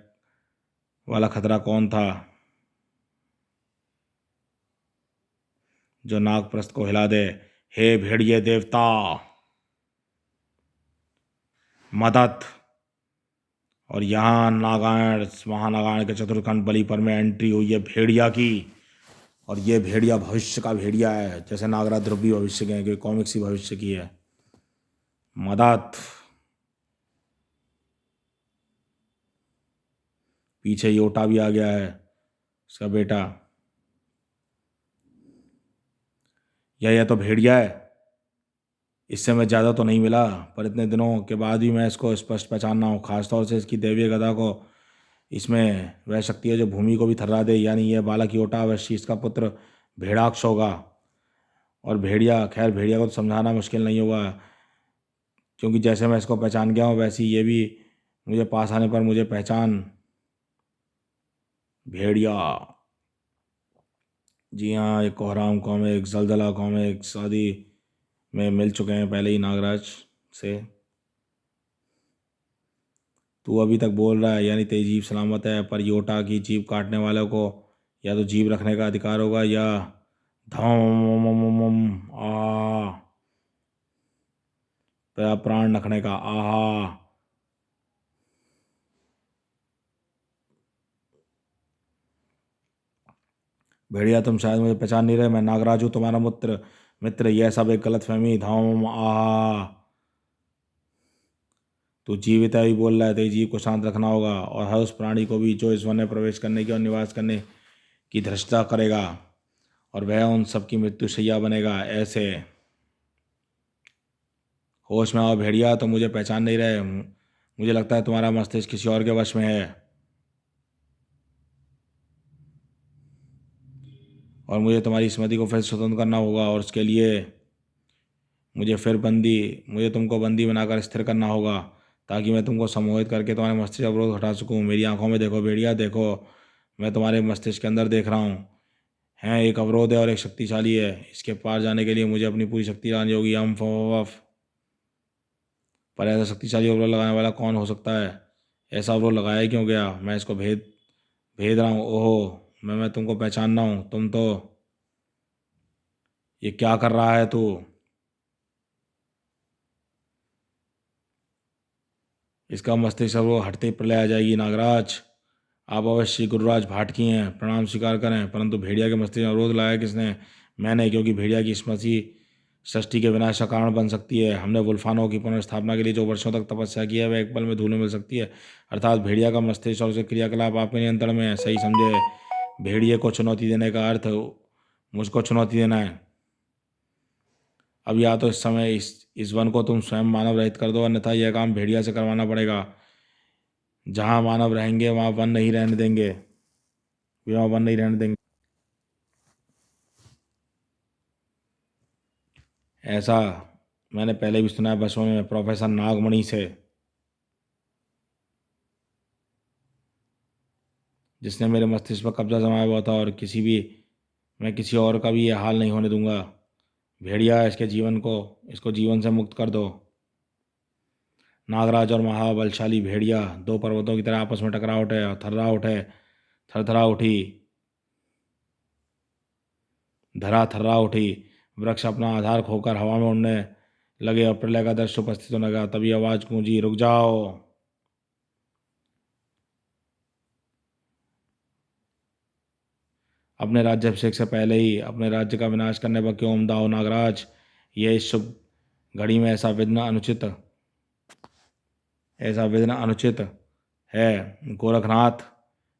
वाला खतरा कौन था जो नागप्रस्थ को हिला दे? हे भेड़िए देवता, मदद! और यहाँ नागायण, महानागायण के चतुर्खंड बलि पर में एंट्री हुई है भेड़िया की। और ये भेड़िया भविष्य का भेड़िया है, जैसे नागराज ध्रुव भी भविष्य के हैं, क्योंकि कॉमिक्स ही भविष्य की है। मदद! पीछे योटा भी आ गया है, उसका बेटा। यह तो भेड़िया है। इससे मैं ज़्यादा तो नहीं मिला, पर इतने दिनों के बाद भी मैं इसको स्पष्ट पहचानना हूँ, खासतौर से इसकी दैवीय गदा को। इसमें वह शक्ति है जो भूमि को भी थर्रा दे, यानी यह बालक योटा अवश्य इसका पुत्र भेड़ाक्ष होगा। और भेड़िया, खैर भेड़िया को तो समझाना मुश्किल नहीं होगा, क्योंकि जैसे मैं इसको पहचान गया हूँ, वैसे ही ये भी मुझे पास आने पर मुझे पहचान। भेड़िया। जी हाँ, एक कोहराम कॉमिक्स, जलजला कॉमिक्स आदि में मिल चुके हैं पहले ही नागराज से। तू अभी तक बोल रहा है, यानी तेरी जीभ सलामत है, पर योटा की जीभ काटने वालों को या तो जीभ रखने का अधिकार होगा, या धम आ तेरा प्राण रखने का। आहा! भेड़िया, तुम शायद मुझे पहचान नहीं रहे। मैं नागराज हूँ, तुम्हारा मित्र। मित्र, यह सब एक गलत फहमी। धम आहा! तू जीवित है भी बोल रहा है, तेरी जीव को शांत रखना होगा, और हर उस प्राणी को भी जो इस वन में प्रवेश करने की और निवास करने की धृष्टता करेगा, और वह उन सबकी मृत्यु शैया बनेगा। ऐसे होश में आओ भेड़िया, तो मुझे पहचान नहीं रहे। मुझे लगता है तुम्हारा मस्तिष्क किसी और के वश में है, और मुझे तुम्हारी स्मृति को फिर स्वतंत्र करना होगा, और उसके लिए मुझे तुमको बंदी बनाकर स्थिर करना होगा, ताकि मैं तुमको सम्मोहित करके तुम्हारे मस्तिष्क अवरोध हटा सकूं। मेरी आंखों में देखो भेड़िया, देखो, मैं तुम्हारे मस्तिष्क के अंदर देख रहा हूँ। हैं एक अवरोध है और एक शक्तिशाली है। इसके पार जाने के लिए मुझे अपनी पूरी शक्ति लगानी होगी। पर ऐसा शक्तिशाली अवरोध लगाने वाला कौन हो सकता है? ऐसा अवरोध लगाया क्यों गया? मैं इसको भेद भेद रहा हूँ। ओहो, मैं तुमको पहचान रहा हूँ। तुम तो, ये क्या कर रहा है तू? इसका मस्तिष्क वो हटते ही प्रलय आ जाएगी। नागराज, आप अवश्य गुरुराज भाटकी हैं, प्रणाम स्वीकार करें, परंतु भेड़िया के मस्तिष्क में अवरोध लाया किसने? मैंने, क्योंकि भेड़िया की स्मृति सृष्टि के विनाश का कारण बन सकती है। हमने वुल्फानो की पुनर्स्थापना के लिए जो वर्षों तक तपस्या की है, वह एक पल में धूल में मिल सकती है। अर्थात भेड़िया का मस्तिष्क और उसके क्रियाकलाप आपके नियंत्रण में है। सही समझे? भेड़िए को चुनौती देने का अर्थ मुझको चुनौती देना है। अब या तो इस समय इस वन को तुम स्वयं मानव रहित कर दो, अन्यथा यह काम भेड़िया से करवाना पड़ेगा। जहाँ मानव रहेंगे वहाँ वन नहीं रहने देंगे। विवाह बंद नहीं रहने देंगे। ऐसा मैंने पहले भी सुना है बसों में प्रोफेसर नागमणि से, जिसने मेरे मस्तिष्क पर कब्जा जमाया हुआ था, और मैं किसी और का भी ये हाल नहीं होने दूंगा। भेड़िया, इसको जीवन से मुक्त कर दो। नागराज और महाबलशाली भेड़िया दो पर्वतों की तरह आपस में टकरा उठे और थरथरा उठी, धरा थर्रा उठी। वृक्ष अपना आधार खोकर हवा में उड़ने लगे और प्रलय का दृश्य उपस्थित होने लगा। तभी आवाज गूंजी, रुक जाओ। अपने राज्याभिषेक से पहले ही अपने राज्य का विनाश करने पर क्यों उमदा हो नागराज? यह इस शुभ घड़ी में ऐसा विघ्न अनुचित है। गोरखनाथ,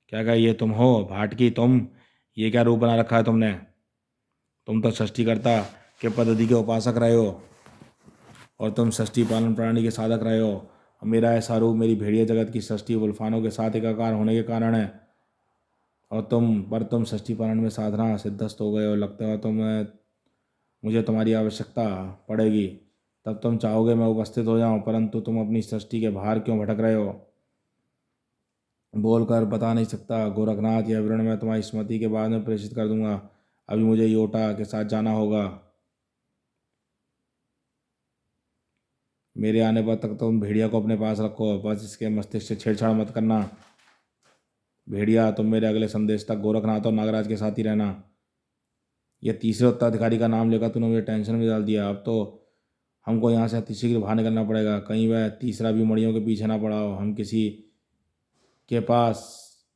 क्या ये तुम हो? भाटकी तुम, ये क्या रूप बना रखा है तुमने? तुम तो षष्ठीकर्ता के पद्धति के उपासक रहे हो, और तुम षष्ठी पालन प्रणाली के साधक रहे हो। मेरा ऐसा रूप मेरी भेड़िया जगत की षष्ठी वुल्फानों के साथ एकाकार होने के कारण है। और तुम षष्ठी पालन में साधना सिद्धस्त हो गए हो। लगता है मुझे तुम्हारी आवश्यकता पड़ेगी, तब तुम चाहोगे मैं उपस्थित हो जाऊं, परंतु तुम अपनी सृष्टि के बाहर क्यों भटक रहे हो? बोलकर बता नहीं सकता गोरखनाथ। यह विवरण मैं तुम्हारी स्मृति के बाद में प्रेषित कर दूंगा। अभी मुझे योटा के साथ जाना होगा। मेरे आने पर तक तुम भेड़िया को अपने पास रखो, बस इसके मस्तिष्क से छेड़छाड़ मत करना। भेड़िया, तुम मेरे अगले संदेश तक गोरखनाथ और नागराज के साथ ही रहना। यह तीसरे उत्तराधिकारी का नाम लेकर तूने मुझे टेंशन में डाल दिया। अब तो हमको यहाँ से अतिशीघ्र बाहर निकलना पड़ेगा, कहीं वह तीसरा भी मड़ियों के पीछे ना पड़ा हो। हम किसी के पास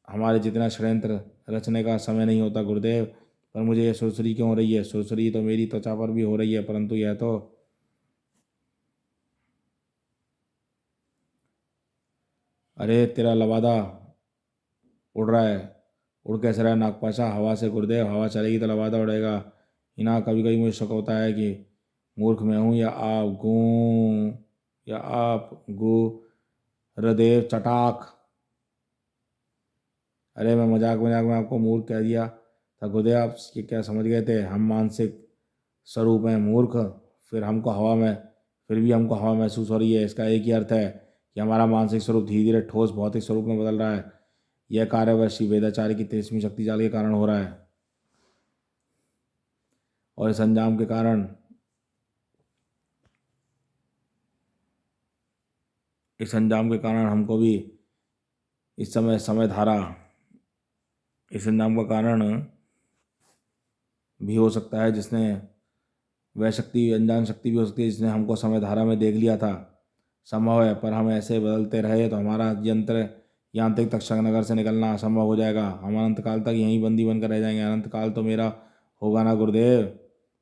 हमारे जितना षड्यंत्र रचने का समय नहीं होता गुरुदेव। पर मुझे यह सुरसुरी क्यों हो रही है? सुरसुरी तो मेरी त्वचा पर भी हो रही है, परंतु यह तो अरे तेरा लवादा उड़ रहा है। उड़ कैसे रहा है नागपाशा? हवा से गुरुदेव। हवा चलेगी तो लवादा उड़ेगा। इना कभी कभी मुझे शक होता है कि मूर्ख मैं हूँ या आप गु हृदय चटाक। अरे मैं मजाक मजाक में आपको मूर्ख कह दिया था गुरुदेव। आप ये क्या समझ गए थे? हम मानसिक स्वरूप हैं मूर्ख। फिर भी हमको हवा महसूस हो रही है। इसका एक ही अर्थ है कि हमारा मानसिक स्वरूप धीरे धीरे ठोस भौतिक स्वरूप में बदल रहा है। यह कार्य वह श्री वेदाचार्य की 23वीं शक्ति जाल के कारण हो रहा है। और इस अंजाम के कारण हमको भी इस समय धारा इस अंजाम का कारण भी हो सकता है, जिसने वह शक्ति अनजान शक्ति भी हो सकती है जिसने हमको समय धारा में देख लिया था। संभव है, पर हम ऐसे बदलते रहे तो हमारा यांत्रिक तक्षक नगर से निकलना असंभव हो जाएगा। हम अनंत काल तक यहीं बंदी बनकर रह जाएंगे। अनंत काल तो मेरा होगा ना गुरुदेव,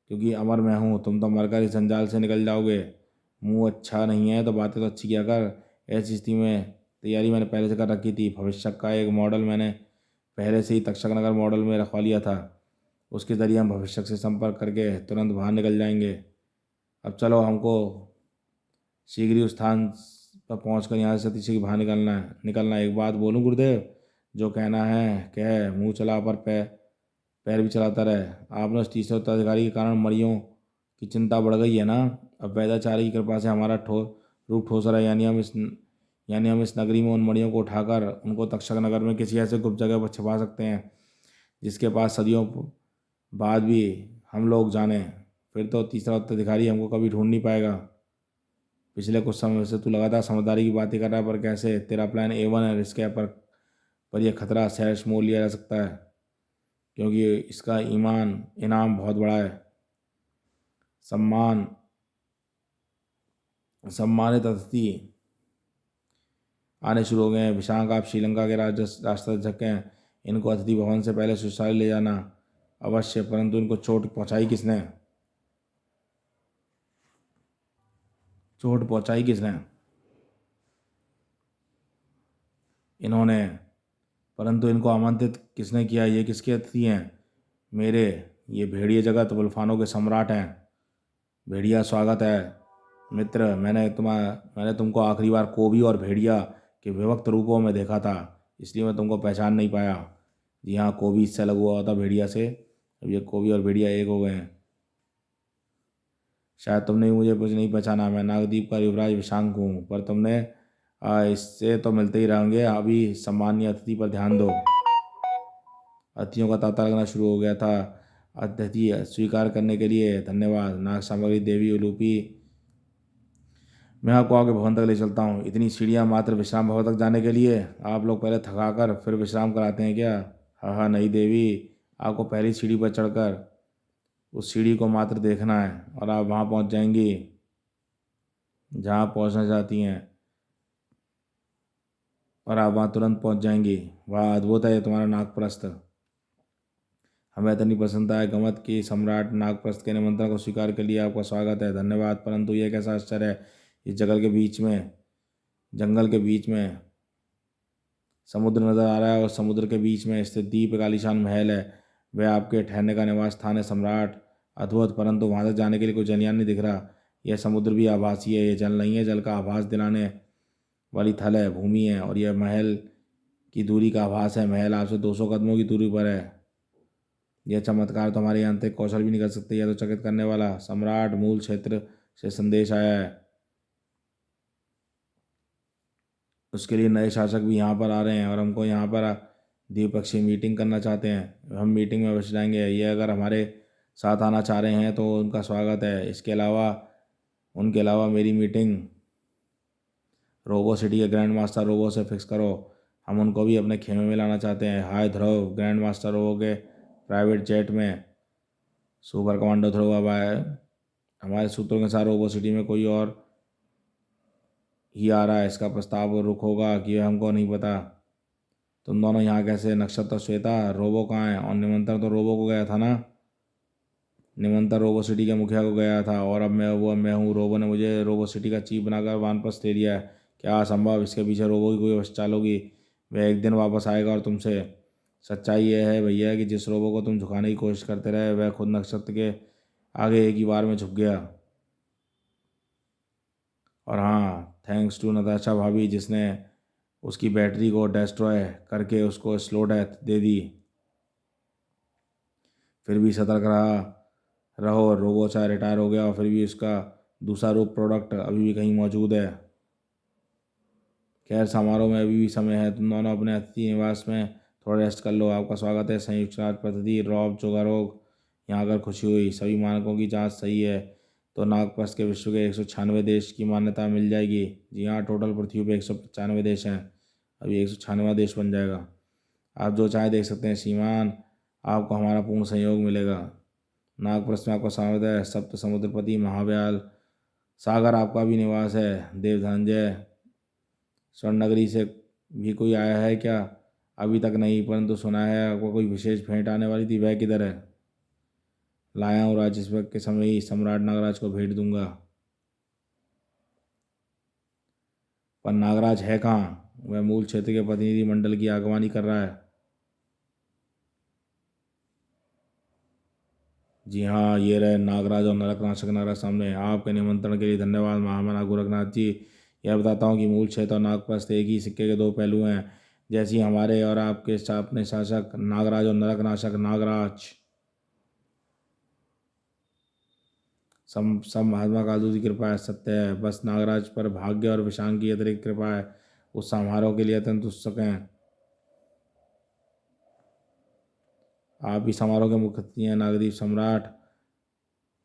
क्योंकि अमर मैं हूँ। तुम तो मरकर इस जंजाल से निकल जाओगे। मुंह अच्छा नहीं है तो बातें तो अच्छी किया कर। ऐसी स्थिति में तैयारी मैंने पहले से कर रखी थी। भविष्य का एक मॉडल मैंने पहले से ही तक्षक नगर मॉडल में रखवा लिया था। उसके ज़रिए हम भविष्य से संपर्क करके तुरंत बाहर निकल जाएंगे। अब चलो, हमको शीघ्र ही उस स्थान पर पहुँच कर यहाँ से शीघ्र बाहर निकलना। एक बात बोलूँ गुरुदेव? जो कहना है कह, मुँह चला पर पैर भी चलाता रहे। आपने उस तीसरे उत्तराधिकारी के कारण मरियों की चिंता बढ़ गई है ना? अब वैदाचार्य की कृपा से हमारा रूप ठोस रहा है, यानी हम इस नगरी में उन मणियों को उठाकर उनको तक्षक नगर में किसी ऐसे गुप्त जगह पर छिपा सकते हैं जिसके पास सदियों बाद भी हम लोग जाने। फिर तो तीसरा उत्तराधिकारी हमको कभी ढूंढ नहीं पाएगा। पिछले कुछ समय से तू लगातार समझदारी की बातें कर रहा है, पर कैसे? तेरा प्लान A1 है। रिस्क है, पर यह खतरा सहर्ष मोल लिया जा सकता है, क्योंकि इसका इनाम बहुत बड़ा है। सम्मानित अतिथि आने शुरू हो गए हैं। विशांक, आप श्रीलंका के राष्ट्राध्यक्ष हैं। इनको अतिथि भवन से पहले सुशाल ले जाना अवश्य। परंतु इनको चोट पहुंचाई किसने? इन्होंने। परंतु इनको आमंत्रित किसने किया? ये किसके अतिथि हैं? मेरे। ये भेड़िया जगत वुल्फानों के सम्राट हैं। भेड़िया, स्वागत है मित्र। मैंने तुमको आखिरी बार कोबी और भेड़िया के विभक्त रूपों में देखा था, इसलिए मैं तुमको पहचान नहीं पाया। जी हाँ, कोबी इससे अलग हुआ होता भेड़िया से। अब ये कोबी और भेड़िया एक हो गए हैं। शायद तुमने भी मुझे कुछ नहीं पहचाना, मैं नागदीप का युवराज विशांक हूँ, पर तुमने इससे तो मिलते ही रहेंगे। अभी सम्मानीय अतिथि पर ध्यान दो। अतिथियों का तांता लगना शुरू हो गया था। अतिथि स्वीकार करने के लिए धन्यवाद। नाग सामग्री देवी उलूपी, मैं आपको आगे भवन तक ले चलता हूँ। इतनी सीढ़ियाँ मात्र विश्राम भवन तक जाने के लिए? आप लोग पहले थका कर फिर विश्राम कराते हैं क्या? हाँ हाँ, नहीं देवी, आपको पहली सीढ़ी पर चढ़कर उस सीढ़ी को मात्र देखना है और आप वहाँ पहुँच जाएंगी जहाँ पहुँचना चाहती हैं, और आप वहाँ तुरंत पहुँच जाएंगी। वाह, अद्भुत है ये तुम्हारा नागप्रस्थ। हमें इतनी पसंद आया गमत की सम्राट नागप्रस्थ के निमंत्रण को स्वीकार कर लिया। आपका स्वागत है, धन्यवाद। परंतु यह कैसा आश्चर्य है, इस जंगल के बीच में समुद्र नजर आ रहा है, और समुद्र के बीच में स्थित दीप एक आलीशान महल है। वह आपके ठहरने का निवास स्थान है सम्राट। अद्भुत, परंतु वहां तक जाने के लिए कोई जलयान नहीं दिख रहा। यह समुद्र भी आभासी है, यह जल नहीं है। जल का आभास दिलाने वाली थल है, भूमि है, और यह महल की दूरी का आभास है। महल आपसे 200 कदमों की दूरी पर है। यह चमत्कार तो हमारे यांत्रिक कौशल भी नहीं कर सकते। यह तो चकित करने वाला। सम्राट, मूल क्षेत्र से संदेश आया है। उसके लिए नए शासक भी यहाँ पर आ रहे हैं और हमको यहाँ पर द्विपक्षीय मीटिंग करना चाहते हैं। हम मीटिंग में बस जाएंगे। ये अगर हमारे साथ आना चाह रहे हैं तो उनका स्वागत है। उनके अलावा मेरी मीटिंग रोबो सिटी के ग्रैंड मास्टर रोबो से फिक्स करो। हम उनको भी अपने खेमे में लाना चाहते हैं। हाय ध्रुव, ग्रैंड मास्टर रोबो के प्राइवेट जेट में सुपर कमांडो ध्रुव अब आया है। हमारे सूत्रों के साथ रोबो सिटी में कोई और ही आ रहा है। इसका प्रस्ताव रुख होगा कि हमको नहीं पता। तुम दोनों यहाँ कैसे? नक्षत्र श्वेता, रोबो कहाँ है? और निमंत्रण तो रोबो को गया था ना? निमंत्रण रोबो सिटी के मुखिया को गया था, और अब मैं हूँ। रोबो ने मुझे रोबो सिटी का चीफ बनाकर वानप्रस्थ दे दिया है। क्या असंभव? इसके पीछे रोबो की कोई वश चाल होगी। वह एक दिन वापस आएगा और तुमसे। सच्चाई यह है भैया कि जिस रोबो को तुम झुकाने की कोशिश करते रहे, वह खुद नक्षत्र के आगे एक ही बार में झुक गया। और हाँ, थैंक्स टू नताशा भाभी, जिसने उसकी बैटरी को डिस्ट्रॉय करके उसको स्लो डेथ दे दी। फिर भी सतर्क रहो। रोबो चाहे रिटायर हो गया और फिर भी उसका दूसरा रूप प्रोडक्ट अभी भी कहीं मौजूद है। खैर, समारोह में अभी भी समय है। तुम दोनों अपने अतिथि निवास में थोड़ा रेस्ट कर लो। आपका स्वागत है संयुक्त राज्य प्रतिनिधि रॉब जोगारोग। यहाँ आकर खुशी हुई। सभी मानकों की जांच सही है तो नागप्रस्थ के विश्व के 196 देश की मान्यता मिल जाएगी। जी हाँ, टोटल पृथ्वी पे 195 देश हैं। अभी 196वां देश बन जाएगा। आप जो चाहे देख सकते हैं श्रीमान, आपको हमारा पूर्ण सहयोग मिलेगा। नागप्रस्थ में आपका स्वागत है सप्त समुद्रपति महाव्याल सागर। आपका भी निवास है। देव धनंजय, स्वर्णनगरी से भी कोई आया है क्या? अभी तक नहीं, परंतु सुना है आपको कोई विशेष भेंट आने वाली थी। वह किधर है? लाया हूँ राज, इस वक्त के समय ही सम्राट नागराज को भेंट दूंगा। पर नागराज है कहाँ? वह मूल क्षेत्र के प्रतिनिधि मंडल की आगवानी कर रहा है। जी हाँ, ये रहे नागराज और नरकनाशक नागराज सामने। आपके निमंत्रण के लिए धन्यवाद महामना गोरखनाथ जी। यह बताता हूँ कि मूल क्षेत्र और नागप्रस्थ एक ही सिक्के के दो पहलू हैं। जैसे ही हमारे और आपके अपने शासक नागराज और नरकनाशक नागराज सब महात्मा कालू की कृपा है, सत्य है। बस नागराज पर भाग्य और विशांग की अतिरिक्त कृपा है। उस समारोह के लिए अत्यंत उत्सुक हैं। आप भी समारोह के मुख्य अतिथि हैं नागदीप सम्राट।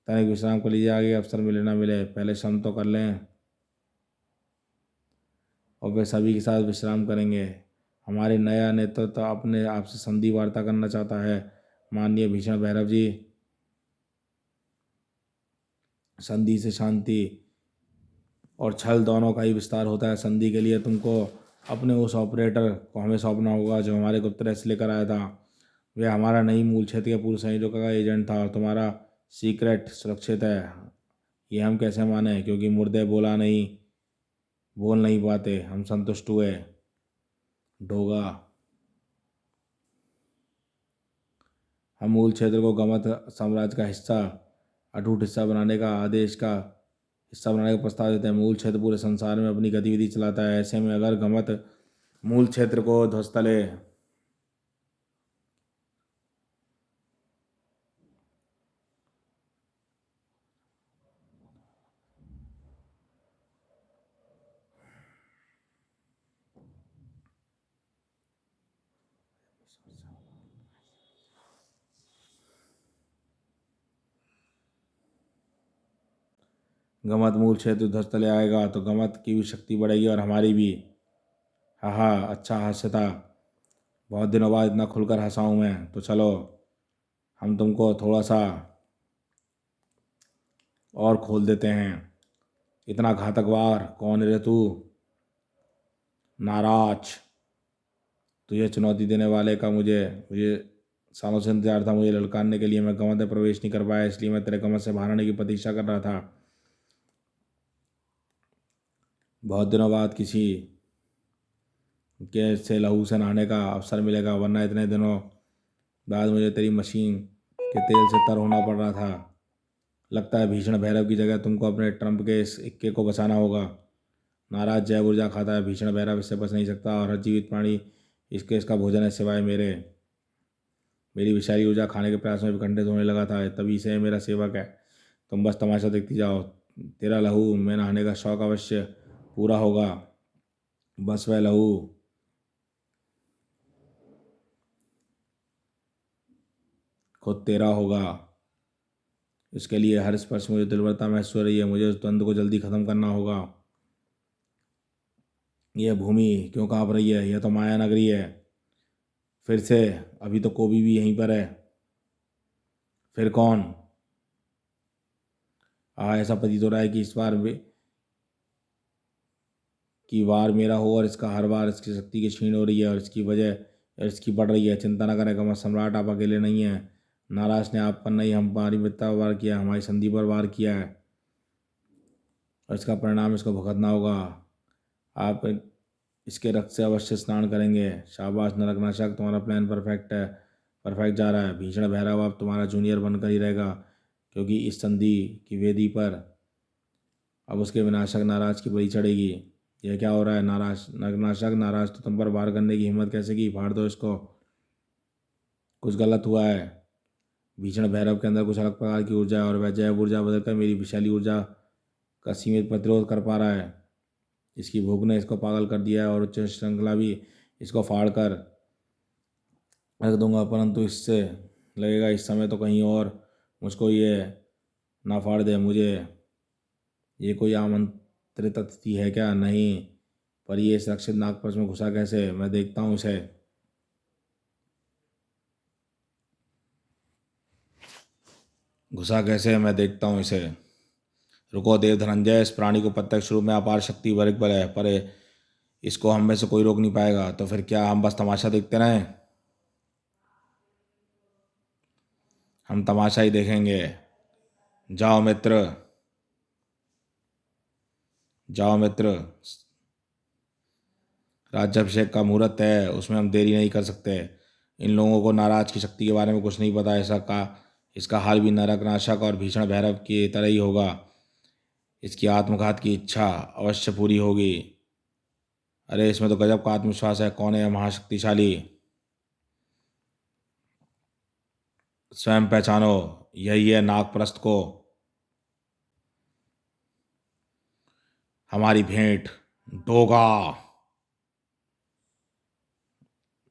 तनिक विश्राम कर लीजिए, आगे अवसर मिले ना मिले, पहले श्रम तो कर लें। और वे सभी के साथ विश्राम करेंगे। हमारे नया नेतृत्व अपने आपसे संधि वार्ता करना चाहता है। माननीय भीषण भैरव जी, संधि से शांति और छल दोनों का ही विस्तार होता है। संधि के लिए तुमको अपने उस ऑपरेटर को हमें सौंपना होगा जो हमारे गुप्त रहस्य लेकर आया था। वह हमारा नई मूल क्षेत्र के पूर्व संयोजक का एजेंट था और तुम्हारा सीक्रेट सुरक्षित है। ये हम कैसे माने, क्योंकि मुर्दे बोल नहीं पाते। हम संतुष्ट हुए। डोगा, हम मूल क्षेत्र को गमत साम्राज्य का हिस्सा, अटूट हिस्सा बनाने का हिस्सा बनाने का प्रस्ताव देते हैं। मूल क्षेत्र पूरे संसार में अपनी गतिविधि चलाता है। ऐसे में अगर गमत मूल क्षेत्र को ध्वस्त ले गमत मूल क्षेत्र ध्वस्त चले आएगा तो गमत की भी शक्ति बढ़ेगी और हमारी भी। हाँ हाँ, अच्छा हास्य था। बहुत दिनों बाद इतना खुलकर हंसा हूँ मैं। तो चलो हम तुमको थोड़ा सा और खोल देते हैं। इतना घातक वार कौन है रे तू? नाराज, तुझे चुनौती देने वाले का मुझे मुझे सालों से इंतजार था। मुझे ललकारने के लिए मैं गमत में प्रवेश नहीं कर पाया, इसलिए मैं तेरे गमत से बाहर आने की प्रतीक्षा कर रहा था। बहुत दिनों बाद किसी के से लहू से नहाने का अवसर मिलेगा, वरना इतने दिनों बाद मुझे तेरी मशीन के तेल से तर होना पड़ रहा था। लगता है भीषण भैरव की जगह तुमको अपने ट्रम्प के इस इक्के को बचाना होगा। नाराज जय ऊर्जा खाता है, भीषण भैरव इससे बच नहीं सकता और हर जीवित प्राणी इसका भोजन है सिवाय मेरे। मेरी विषाली ऊर्जा खाने के प्रयास में विखंडित होने लगा था, तभी से मेरा सेवक है। तुम बस तमाशा देखती जाओ, तेरा लहू में नहाने का शौक अवश्य पूरा होगा। बस वह लहू खुद तेरा होगा। इसके लिए हर स्पर्श मुझे दिलबरता महसूस हो रही है। मुझे उस द्वंद्व को जल्दी खत्म करना होगा। यह भूमि क्यों कांप रही है? यह तो माया नगरी है। फिर से अभी तो कोबी भी यहीं पर है। फिर कौन? ऐसा प्रतीत हो रहा है कि इस बार वार मेरा हो और इसका हर बार इसकी शक्ति की क्षीण हो रही है और इसकी वजह इसकी बढ़ रही है। चिंता न करें गमत सम्राट, आप अकेले नहीं हैं। नाराज ने आप पर नहीं, हमारी मित्रता पर वार किया, हमारी संधि पर वार किया है और इसका परिणाम इसको भुगतना होगा। आप इसके रक्त से अवश्य स्नान करेंगे। शाबाश नरकनाशक, तुम्हारा प्लान परफेक्ट है, परफेक्ट जा रहा है। भीषण भैरव अब तुम्हारा जूनियर बनकर ही रहेगा, क्योंकि इस संधि की वेदी पर अब उसके विनाशक नाराज की बलि चढ़ेगी। यह क्या हो रहा है? नाराज नरकनाशक, नाराज तो तुम पर वार करने की हिम्मत कैसे की? फाड़ दो इसको। कुछ गलत हुआ है। भीषण भैरव के अंदर कुछ अलग प्रकार की ऊर्जा है और वह जैव ऊर्जा बदलकर मेरी विशाली ऊर्जा का सीमित प्रतिरोध कर पा रहा है। इसकी भूख ने इसको पागल कर दिया है और उच्च श्रृंखला भी इसको फाड़ कर रख दूंगा, परंतु इससे लगेगा इस समय तो कहीं और मुझको ये ना फाड़ दे। मुझे ये कोई आमंत्रित अतिथि है क्या? नहीं, पर ये सुरक्षित नागपंच में घुसा कैसे? मैं देखता हूँ इसे। घुसा कैसे? मैं देखता हूँ इसे। रुको देव धनंजय, इस प्राणी को प्रत्यक्ष रूप में अपार शक्ति वर्ग बल है, पर इसको हम में से कोई रोक नहीं पाएगा। तो फिर क्या हम बस तमाशा देखते रहें? हम तमाशा ही देखेंगे। जाओ मित्र, जाओ मित्र। राज्याभिषेक का मुहूर्त है, उसमें हम देरी नहीं कर सकते। इन लोगों को नाराज की शक्ति के बारे में कुछ नहीं पता। ऐसा का इसका हाल भी नरकनाशक और भीषण भैरव की तरह ही होगा। इसकी आत्मघात की इच्छा अवश्य पूरी होगी। अरे इसमें तो गजब का आत्मविश्वास है। कौन है यह महाशक्तिशाली? स्वयं पहचानो, यही है नागप्रस्थ को। हमारी भेंट। डोगा।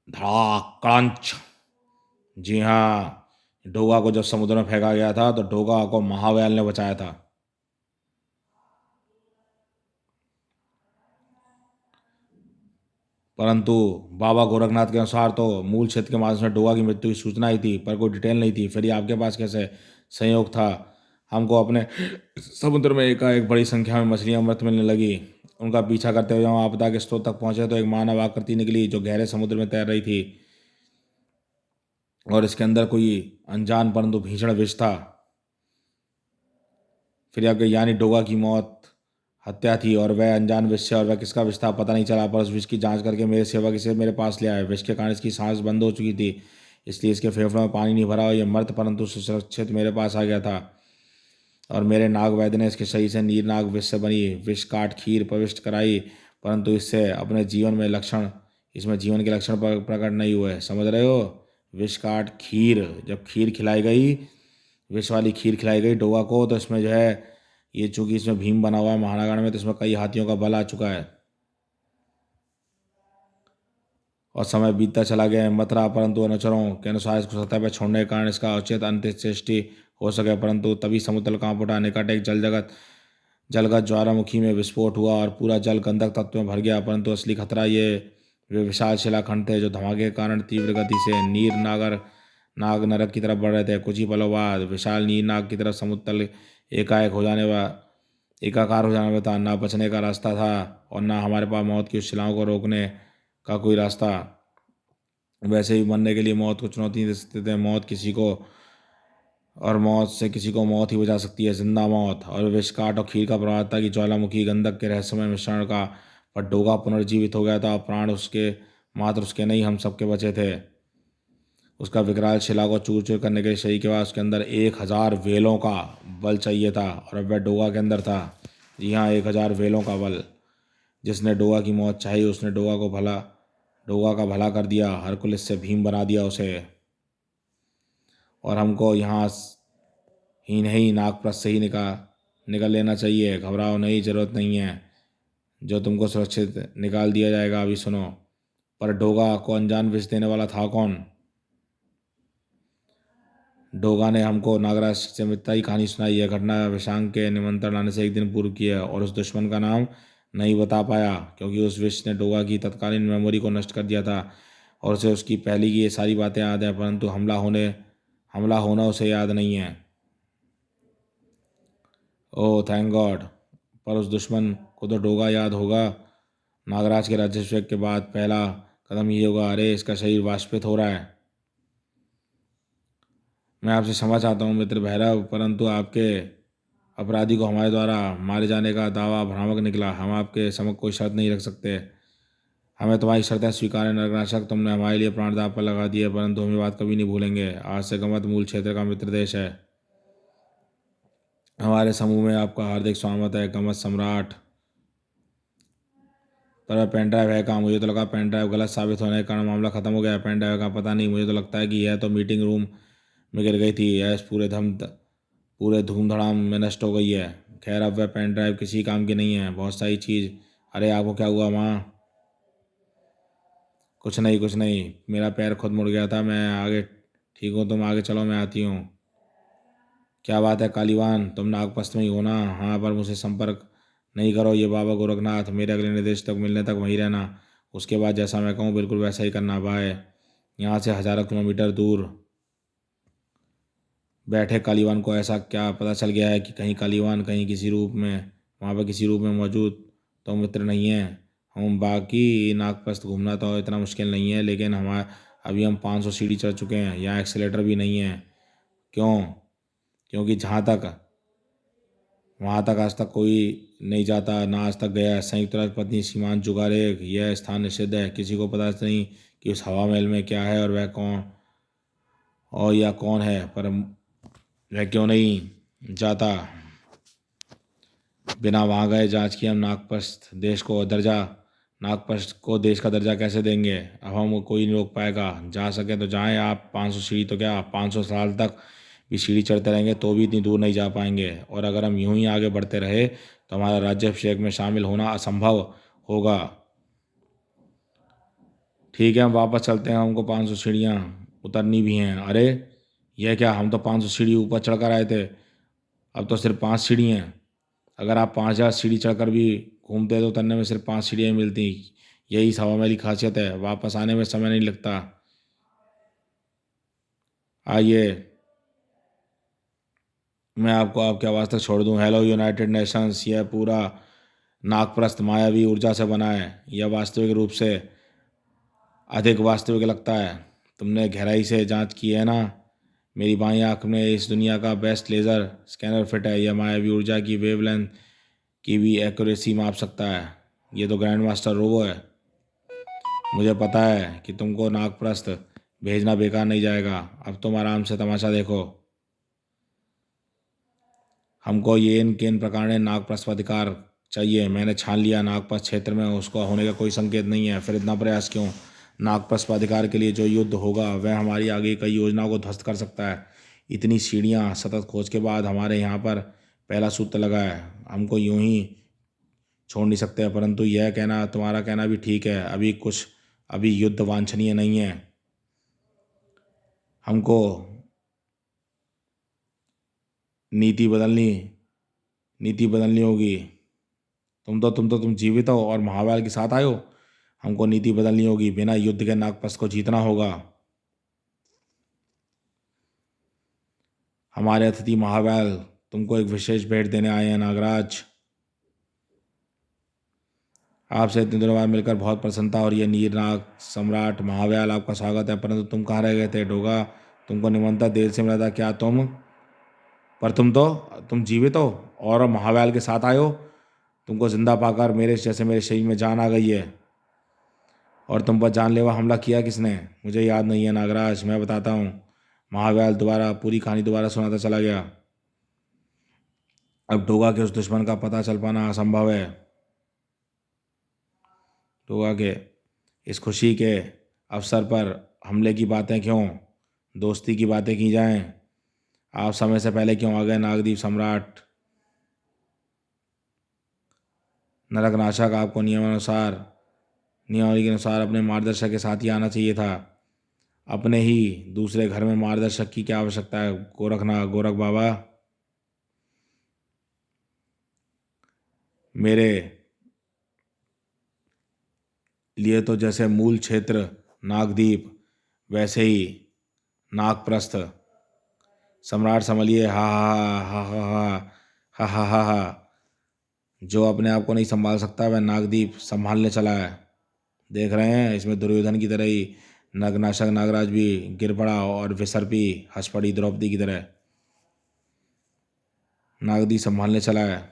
धड़ाक क्रंच। जी हाँ, डोगा को जब समुद्र में फेंका गया था तो डोगा को महावैल ने बचाया था। परंतु बाबा गोरखनाथ के अनुसार तो मूल क्षेत्र के माध्यम से डोगा की मृत्यु की सूचना ही थी, पर कोई डिटेल नहीं थी। फिर ये आपके पास कैसे संयोग था? हमको अपने समुद्र में एकाएक बड़ी संख्या में मछलियां मृत मिलने लगी। उनका पीछा करते हुए हम आपदा के स्रोत तक पहुंचे तो एक मानव आकृति निकली जो गहरे समुद्र में तैर रही थी और इसके अंदर कोई अनजान परंतु भीषण विष था। फिर आपके यानी डोगा की मौत हत्या थी और वह अनजान विष से, और वह किसका विष था पता नहीं चला, पर उस विष की जांच करके मेरे सेवक इसे मेरे पास ले आए। विष के कारण इसकी सांस बंद हो चुकी थी, इसलिए इसके फेफड़ों में पानी नहीं भरा और यह मर्द परंतु सुरक्षित मेरे पास आ गया था। और मेरे नाग वैद्य ने इसके शरीर से नीरनाग विष से बनी विष काट खीर प्रविष्ट कराई, परंतु इससे अपने जीवन में लक्षण इसमें जीवन के लक्षण प्रकट नहीं हुए। समझ रहे हो? विष काट खीर, जब खीर खिलाई गई, विष वाली खीर खिलाई गई डोगा को, तो इसमें जो है ये चूंकि इसमें भीम बना हुआ है महानागण में, तो इसमें कई हाथियों का बल आ चुका है। और समय बीतता चला गया, हिम्मत रहा, परंतु अनुचरों के अनुसार इसको सतह पर छोड़ने के कारण इसका उचित अंत्येष्टि हो सके। परंतु तभी समुद्र कांप उठा। निकट एक जलगत ज्वालामुखी में विस्फोट हुआ और पूरा जल गंधक तत्व में भर गया। परंतु असली खतरा ये वे विशाल शिलाखंड थे जो धमाके के कारण तीव्र गति से नाग नरक की तरफ बढ़ रहे थे। कुछ ही पलों बाद विशाल नीर नाग की तरफ समुद्र तल एकाकार हो जाने वाला था। ना बचने का रास्ता था और ना हमारे पास मौत की उस शिलाओं को रोकने का कोई रास्ता। वैसे ही मरने के लिए मौत को चुनौती दे सकते थे। मौत से किसी को मौत ही बचा सकती है, जिंदा मौत। और विषकाट और खीर का प्रभाव था कि ज्वालामुखी गंधक के रहस्यमय मिश्रण का। पर डोगा पुनर्जीवित हो गया था और प्राण मात्र उसके नहीं, हम सबके बचे थे। उसका विकराल शिला को चूर चूर करने के शरीर के बाद उसके अंदर 1000 वेलों का बल चाहिए था और अब वह डोगा के अंदर था। जी हाँ, 1000 वेलों का बल। जिसने डोगा की मौत चाही उसने डोगा का भला कर दिया। हरकुलिस से भीम बना दिया उसे। और हमको यहाँ ही नहीं, नागप्रस्थ से ही निकल लेना चाहिए। घबराओ नहीं, जरूरत नहीं है। जो तुमको सुरक्षित निकाल दिया जाएगा। अभी सुनो। पर डोगा को अनजान विष देने वाला था कौन? डोगा ने हमको नागराज से मिथ्या ही कहानी सुनाई। यह घटना विषांग के निमंत्रण आने से एक दिन पूर्व की है और उस दुश्मन का नाम नहीं बता पाया क्योंकि उस विष ने डोगा की तत्कालीन मेमोरी को नष्ट कर दिया था और उसे उसकी पहले की ये सारी बातें याद हैं, परंतु हमला होना उसे याद नहीं है। Oh thank God. पर उस दुश्मन को तो डोगा याद होगा। नागराज के राज्याभिषेक के बाद पहला कदम ये होगा। अरे इसका शरीर वाष्पित हो रहा है। मैं आपसे क्षमा चाहता हूँ मित्र भैरव, परंतु आपके अपराधी को हमारे द्वारा मारे जाने का दावा भ्रामक निकला। हम आपके समक्ष कोई शर्त नहीं रख सकते। हमें तुम्हारी शर्तें स्वीकार है नरकनाशक। तुमने हमारे लिए प्राण दांव पर लगा दिए, परंतु हम ये बात कभी नहीं भूलेंगे। आज से गमत मूल क्षेत्र का मित्र देश है। हमारे समूह में आपका हार्दिक स्वागत है गमत सम्राट। पर पेन ड्राइव है कहाँ? मुझे तो लगा पेन ड्राइव गलत साबित होने के कारण मामला खत्म हो गया। पेन ड्राइव का पता नहीं। मुझे तो लगता है कि यह तो मीटिंग रूम में गिर गई थी। यह पूरे धूमधड़ाम में नष्ट हो गई है। खैर अब वह पेन ड्राइव किसी काम की नहीं है। बहुत सारी चीज़। अरे आपको क्या हुआ माँ? कुछ नहीं कुछ नहीं, मेरा पैर खुद मुड़ गया था। मैं आगे ठीक हूँ। तुम आगे चलो, मैं आती हूँ। क्या बात है कालीवान, तुम नागपस्त में ही हो ना? हाँ, पर मुझसे संपर्क नहीं करो। ये बाबा गोरखनाथ, मेरे अगले निर्देश तक मिलने तक वहीं रहना। उसके बाद जैसा मैं कहूँ बिल्कुल वैसा ही करना। बाय। यहाँ से हज़ारों किलोमीटर दूर बैठे कालीवान को ऐसा क्या पता चल गया है कि कहीं कालीवान कहीं किसी रूप में वहाँ पर किसी रूप में मौजूद तो मित्र नहीं है। हम बाकी नागपस्त घूमना तो इतना मुश्किल नहीं है, लेकिन अभी हम 500 सीढ़ी चढ़ चुके हैं। यहाँ एक्सीलेटर भी नहीं है। क्यों? क्योंकि वहाँ तक आज तक कोई नहीं जाता, ना आज तक गया। संयुक्त राष्ट्र पत्नी सीमांत जुगारे, यह स्थान निषिद्ध है। किसी को पता नहीं कि उस हवा महल में क्या है और वह कौन है। पर वह क्यों नहीं जाता बिना वहाँ गए जांच किए? हम नागपस्त को देश का दर्जा कैसे देंगे? अब हम कोई नहीं रोक पाएगा। जा सके तो जाएं आप। 500 सीढ़ी तो क्या, 500 साल तक भी सीढ़ी चढ़ते रहेंगे तो भी इतनी दूर नहीं जा पाएंगे। और अगर हम यूं ही आगे बढ़ते रहे तो हमारा राज्याभिषेक में शामिल होना असंभव होगा। ठीक है, हम वापस चलते हैं। हमको 500 सीढ़ियाँ उतरनी भी हैं। अरे यह क्या, हम तो 500 सीढ़ी ऊपर चढ़ कर आए थे, अब तो सिर्फ 5 सीढ़ी हैं। अगर आप 5000 सीढ़ी चढ़कर भी घूमते तो उतरने में सिर्फ 5 सीढ़ियाँ मिलती। यही इस हवा महल की खासियत है, वापस आने में समय नहीं लगता। आइए मैं आपको आपके आवाज़ तक छोड़ दूं। हेलो यूनाइटेड नेशंस, यह पूरा नागप्रस्थ मायावी ऊर्जा से बना है। यह वास्तविक रूप से अधिक वास्तविक लगता है। तुमने गहराई से जांच की है ना? मेरी बाईं आंख में इस दुनिया का बेस्ट लेज़र स्कैनर फिट है। यह मायावी ऊर्जा की वेवलेंथ की भी एक्यूरेसी माप सकता है। ये तो ग्रैंड मास्टर रोबो है। मुझे पता है कि तुमको नागप्रस्थ भेजना बेकार नहीं जाएगा। अब तुम आराम से तमाशा देखो। हमको ये इन प्रकार नागप्रस्थ अधिकार चाहिए। मैंने छान लिया, नागप्रस्थ क्षेत्र में उसका होने का कोई संकेत नहीं है। फिर इतना प्रयास क्यों? नागप्रस्थ अधिकार के लिए जो युद्ध होगा वह हमारी आगे कई योजनाओं को ध्वस्त कर सकता है। इतनी सीढ़ियाँ सतत खोज के बाद हमारे यहाँ पर पहला सूत्र लगा है। हमको यूं ही छोड़ नहीं सकते। परंतु तुम्हारा कहना भी ठीक है। अभी युद्ध वांछनीय नहीं है। हमको नीति बदलनी होगी। तुम जीवित हो और महाबल के साथ आए हो। हमको नीति बदलनी होगी। बिना युद्ध के नागपस को जीतना होगा। हमारे अतिथि महाबल तुमको एक विशेष भेंट देने आए हैं नागराज। आपसे इतने दिनों बाद मिलकर बहुत प्रसन्नता हो रही है। नीरनाग सम्राट महाबल आपका स्वागत है। परंतु तुम कहाँ रह गए थे डोगा? तुमको निमंत्रण देर से मिला था क्या तुम जीवित हो और महाबल के साथ आए हो। तुमको जिंदा पाकर मेरे शरीर में जान आ गई है। और तुम पर जानलेवा हमला किया किसने? मुझे याद नहीं है नागराज, मैं बताता हूँ। महाबल दोबारा पूरी कहानी दोबारा सुनाता चला गया। अब डोगा के उस दुश्मन का पता चल पाना असंभव है। डोगा के इस खुशी के अवसर पर हमले की बातें क्यों, दोस्ती की बातें की जाएं? आप समय से पहले क्यों आ गए नागदीप सम्राट? नरकनाशक आपको नियमावली के अनुसार अपने मार्गदर्शक के साथ ही आना चाहिए था। अपने ही दूसरे घर में मार्गदर्शक की क्या आवश्यकता है गोरख बाबा? मेरे लिए तो जैसे मूल क्षेत्र नागदीप वैसे ही नागप्रस्थ। सम्राट समझिए। हा हा हा हा हा हा हा हा। जो अपने आप को नहीं संभाल सकता वह नागदीप संभालने चला है। देख रहे हैं, इसमें दुर्योधन की तरह ही नगनाशक नागराज भी गिर पड़ा और विसर्पी हंस पड़ी द्रौपदी की तरह। नागदीप संभालने चला है।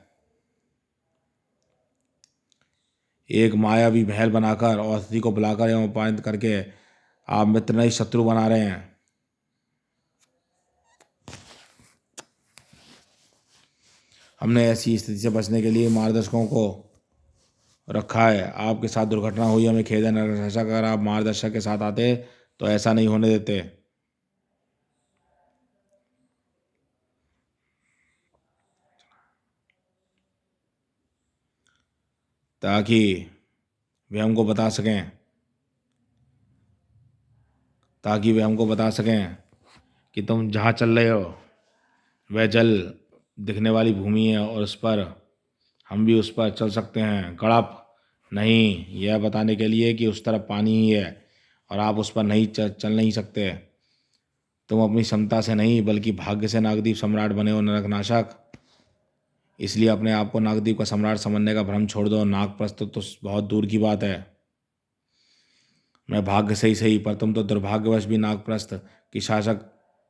एक मायावी महल बनाकर और अतिथि को बुलाकर एवं अपमानित करके आप मित्र नहीं शत्रु बना रहे हैं। हमने ऐसी स्थिति से बचने के लिए मार्गदर्शकों को रखा है। आपके साथ दुर्घटना हुई, हमें खेद है नरकनाशक। अगर आप मार्गदर्शक के साथ आते तो ऐसा नहीं होने देते, ताकि वे हमको बता सकें कि तुम जहाँ चल रहे हो वह जल दिखने वाली भूमि है और हम भी उस पर चल सकते हैं। गड़प नहीं, यह बताने के लिए कि उस तरफ पानी ही है और आप उस पर चल नहीं सकते। तुम अपनी क्षमता से नहीं बल्कि भाग्य से नागदीप सम्राट बने हो नरकनाशक। इसलिए अपने आप को नागदीप का सम्राट समझने का भ्रम छोड़ दो। नागप्रस्थ तो बहुत दूर की बात है। मैं भाग्य से ही सही, पर तुम तो दुर्भाग्यवश भी नागप्रस्थ की शासक,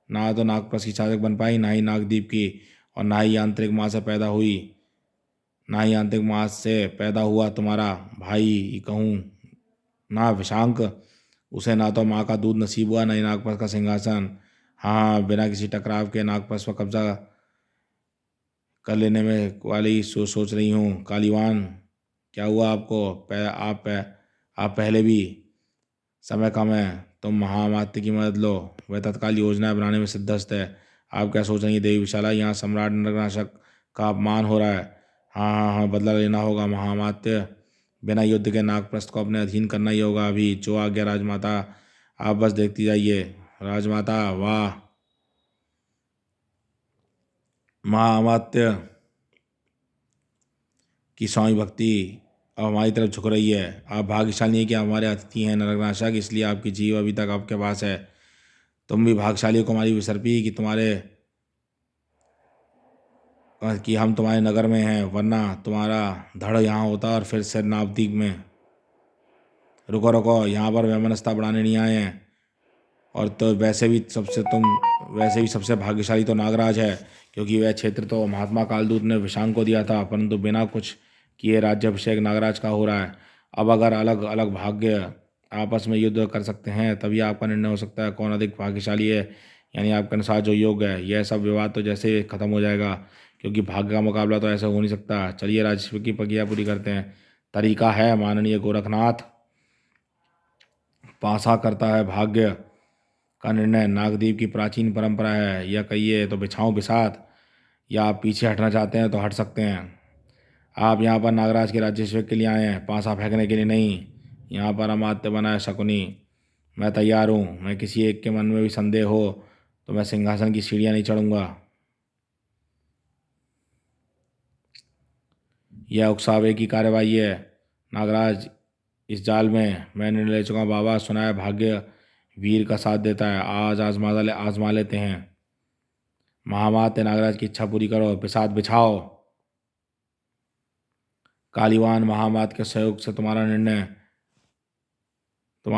ना तो नागप्रस्थ की शासक बन पाई, ना ही नागदीप की, और ना ही आंतरिक मास से पैदा हुआ तुम्हारा भाई कहूँ ना विशांक, उसे ना तो माँ का दूध नसीब हुआ, ना ही नागप्रस्थ का सिंहासन। हाँ, बिना किसी टकराव के नागप्रस्थ पर कब्जा कर लेने में वाली सोच रही हूँ। कालीवान, क्या हुआ आपको? आप पहले भी समय कम है, तुम महामात्य की मदद लो। वह तत्काल योजना बनाने में सिद्धस्त है। आप क्या सोच रही हैं देवी विशाला? यहाँ सम्राट नरकनाशक का अपमान हो रहा है। हाँ हाँ हाँ, बदला लेना होगा महामात्य। बिना युद्ध के नागप्रस्थ को अपने अधीन करना ही होगा। अभी जो आज्ञा राजमाता, आप बस देखती जाइए। राजमाता, वाह। महामात्य की स्वामी भक्ति अब हमारी तरफ झुक रही है। आप भाग्यशाली हैं कि हमारे अतिथि हैं नरकनाशक, इसलिए आपकी जीव अभी तक आपके पास है। तुम भी भाग्यशाली हो कुमारी विसर्पी कि हम तुम्हारे नगर में हैं, वरना तुम्हारा धड़ यहाँ होता और फिर सिर नावदीप में। रुको रुको, यहाँ पर वैमनस्यता बढ़ाने नहीं आए हैं। और तो वैसे भी सबसे भाग्यशाली तो नागराज है, क्योंकि वह क्षेत्र तो महात्मा कालदूत ने विशांक को दिया था, परंतु बिना कुछ किए राज्याभिषेक नागराज का हो रहा है। अब अगर अलग अलग भाग्य आपस में युद्ध कर सकते हैं, तभी आपका निर्णय हो सकता है कौन अधिक भाग्यशाली है, यानी आपके अनुसार जो योग्य है। यह सब विवाद तो जैसे खत्म हो जाएगा, क्योंकि भाग्य का मुकाबला तो ऐसा हो नहीं सकता। चलिए राजस्व की प्रक्रिया पूरी करते हैं। तरीका है माननीय गोरखनाथ, पासा करता है भाग्य का निर्णय। नागदीप की प्राचीन परंपरा है, या कहिए तो बिछाओ बिसात, या आप पीछे हटना चाहते हैं तो हट सकते हैं। आप यहाँ पर नागराज के राज्याभिषेक के लिए आए हैं, पासा फेंकने के लिए नहीं। यहाँ पर अमात्य बनाए शकुनी। मैं तैयार हूँ। मैं किसी एक के मन में भी संदेह हो तो मैं सिंहासन की सीढ़ियाँ नहीं चढ़ूंगा। यह उकसावे की कार्यवाही है नागराज। इस जाल में मैं निर्णय ले चुका हूं। बाबा सुना है भाग्य वीर का साथ देता है। आज आजमा लेते हैं। महामात्य नागराज की इच्छा पूरी करो। बिसात बिछाओ। कालीवान महामात के सहयोग से तुम्हारा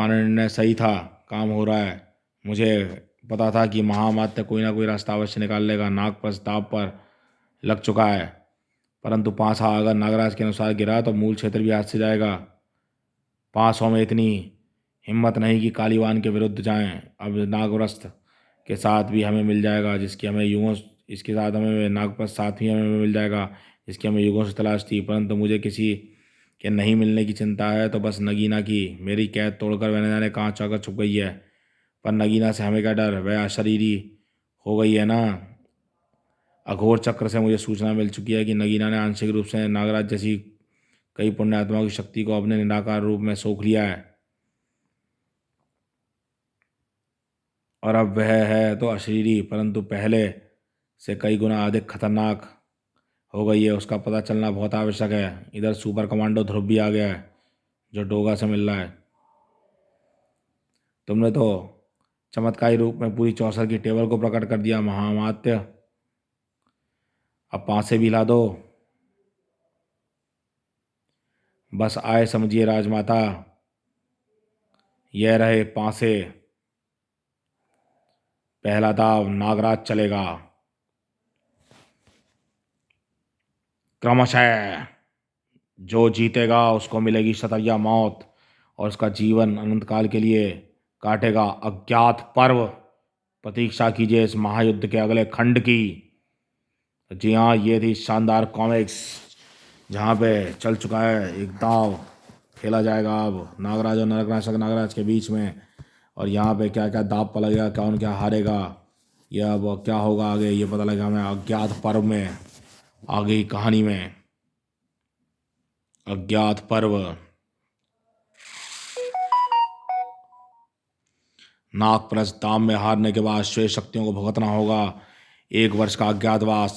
निर्णय सही था। काम हो रहा है। मुझे पता था कि महामात्य कोई ना कोई रास्ता अवश्य निकाल लेगा। नाग प्रस्ताव पर लग चुका है, परंतु पासा अगर नागराज के अनुसार गिरा तो मूल क्षेत्र भी हाथ से जाएगा। 500 में इतनी हिम्मत नहीं कि कालीवान के विरुद्ध जाएं। अब नागप्रस्थ के साथ भी हमें मिल जाएगा जिसकी हमें युगों इसके साथ हमें नागप्रस्थ साथ ही हमें मिल जाएगा जिसकी हमें युगों से तलाश थी। परंतु मुझे किसी के नहीं मिलने की चिंता है तो बस नगीना की। मेरी कैद तोड़कर वह न जाने कहाँ जाकर छुप गई है। पर नगीना से हमें क्या डर, वह अशरीरी हो गई है ना। अघोर चक्र से मुझे सूचना मिल चुकी है कि नगीना ने आंशिक रूप से नागराज जैसी कई पुण्यात्माओं की शक्ति को अपने निराकार रूप में सोख लिया है और अब वह है तो अशरीरी परंतु पहले से कई गुना अधिक खतरनाक हो गई है। उसका पता चलना बहुत आवश्यक है। इधर सुपर कमांडो ध्रुव भी आ गया है जो डोगा से मिल रहा है। तुमने तो चमत्कारी रूप में पूरी चौसर की टेबल को प्रकट कर दिया महामात्य। अब पांसे भी ला दो। बस आए समझिए राजमाता। यह रहे पांसे। पहला दाव नागराज चलेगा। क्रमशः जो जीतेगा उसको मिलेगी शतैया मौत और उसका जीवन अनंत काल के लिए काटेगा अज्ञात पर्व। प्रतीक्षा कीजिए इस महायुद्ध के अगले खंड की। जी हाँ, ये थी शानदार कॉमिक्स जहाँ पे चल चुका है एक दाव खेला जाएगा अब नागराज और नरकनाशक नागराज के बीच में। और यहाँ पे क्या क्या दाव पड़ेगा, कौन क्या हारेगा, या अब क्या होगा आगे, ये पता लगेगा हमें अज्ञात पर्व में, आगे की कहानी में। अज्ञात पर्व। नागप्रस्थ दाम में हारने के बाद शेष शक्तियों को भुगतना होगा 1 वर्ष का अज्ञातवास।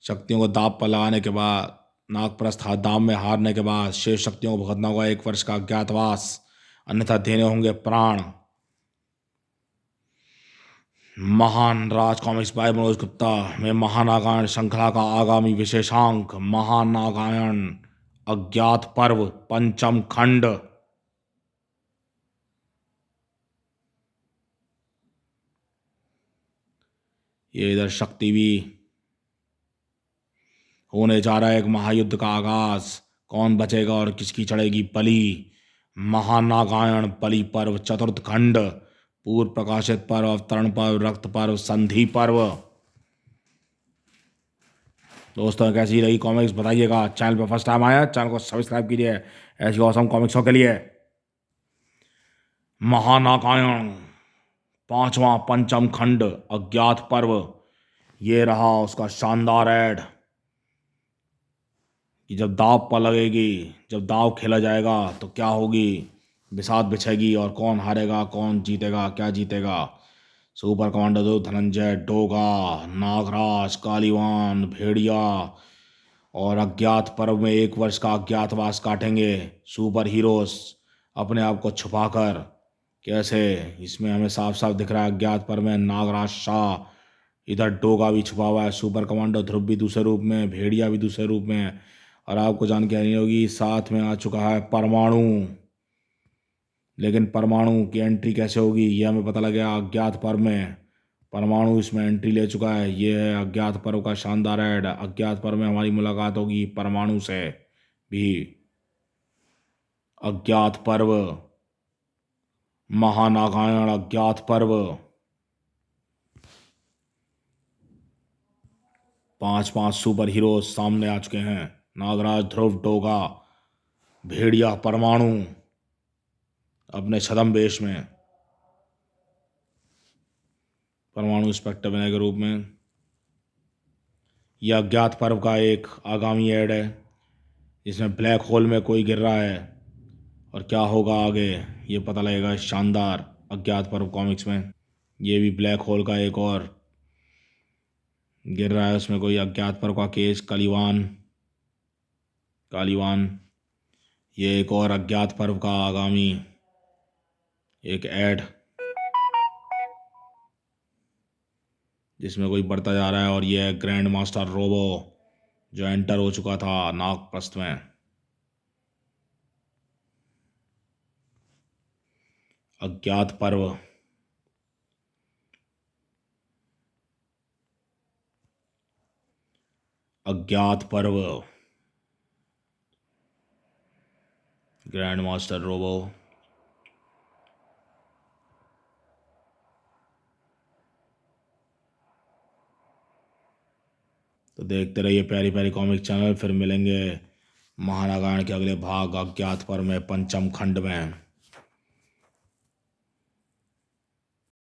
शक्तियों को दांव पर लगाने के बाद नागप्रस्थ दाम में हारने के बाद शेष शक्तियों को भुगतना होगा 1 वर्ष का अज्ञातवास, अन्यथा देने होंगे प्राण। महान राज कॉमिक्स बाय मनोज गुप्ता में महानागायण श्रृंखला का आगामी विशेषांक महानागायण अज्ञात पर्व पंचम खंड। ये इधर शक्ति भी होने जा रहा है एक महायुद्ध का आगाज। कौन बचेगा और किसकी चढ़ेगी बलि। महानागायण बलि पर्व चतुर्थ खंड। पूर्व प्रकाशित पर्व, अवतरण पर्व, रक्त पर्व, संधि पर्व। दोस्तों कैसी रही कॉमिक्स बताइएगा। चैनल पर फर्स्ट टाइम आया चैनल को सब्सक्राइब कीजिए ऐसी औसम कॉमिक्सों के लिए। महानागायण पांचवा पंचम खंड अज्ञात पर्व। ये रहा उसका शानदार ऐड कि जब दाव पर लगेगी, जब दाव खेला जाएगा तो क्या होगी, बिसात बिछेगी और कौन हारेगा कौन जीतेगा क्या जीतेगा। सुपर कमांडो दो धनंजय, डोगा, नागराज, कालीवान, भेड़िया और अज्ञात पर्व में 1 वर्ष का अज्ञातवास काटेंगे सुपर हीरोज अपने आप को छुपाकर। कैसे इसमें हमें साफ साफ दिख रहा है अज्ञात पर्व में नागराज शाह, इधर डोगा भी छुपा हुआ है, सुपर कमांडो ध्रुव भी दूसरे रूप में, भेड़िया भी दूसरे रूप में। और आपको जानकारी होगी साथ में आ चुका है परमाणु। लेकिन परमाणु की एंट्री कैसे होगी यह हमें पता लग गया अज्ञात पर्व में। परमाणु इसमें एंट्री ले चुका है। ये है अज्ञात पर्व का शानदार ऐड। अज्ञात पर्व में हमारी मुलाकात होगी परमाणु से भी। अज्ञात पर्व महानागायण अज्ञात पर्व। 5 सुपर हीरो सामने आ चुके हैं। नागराज, ध्रुव, डोगा, भेड़िया, परमाणु अपने छद्म वेश में, परमाणु स्पेक्टर विनय के रूप में। यह अज्ञात पर्व का एक आगामी ऐड है जिसमें ब्लैक होल में कोई गिर रहा है और क्या होगा आगे ये पता लगेगा शानदार अज्ञात पर्व कॉमिक्स में। ये भी ब्लैक होल का एक और गिर रहा है, उसमें कोई अज्ञात पर्व का केस, कालीवान कालीवान। ये एक और अज्ञात पर्व का आगामी एक ऐड जिसमें कोई बढ़ता जा रहा है, और ये है ग्रैंड मास्टर रोबो जो एंटर हो चुका था नागप्रस्थ में। अज्ञात पर्व अज्ञात पर्व ग्रैंड मास्टर रोबो। तो देखते रहिए प्यारी प्यारी कॉमिक चैनल। फिर मिलेंगे महारामायण के अगले भाग अज्ञात पर्व में पंचम खंड में।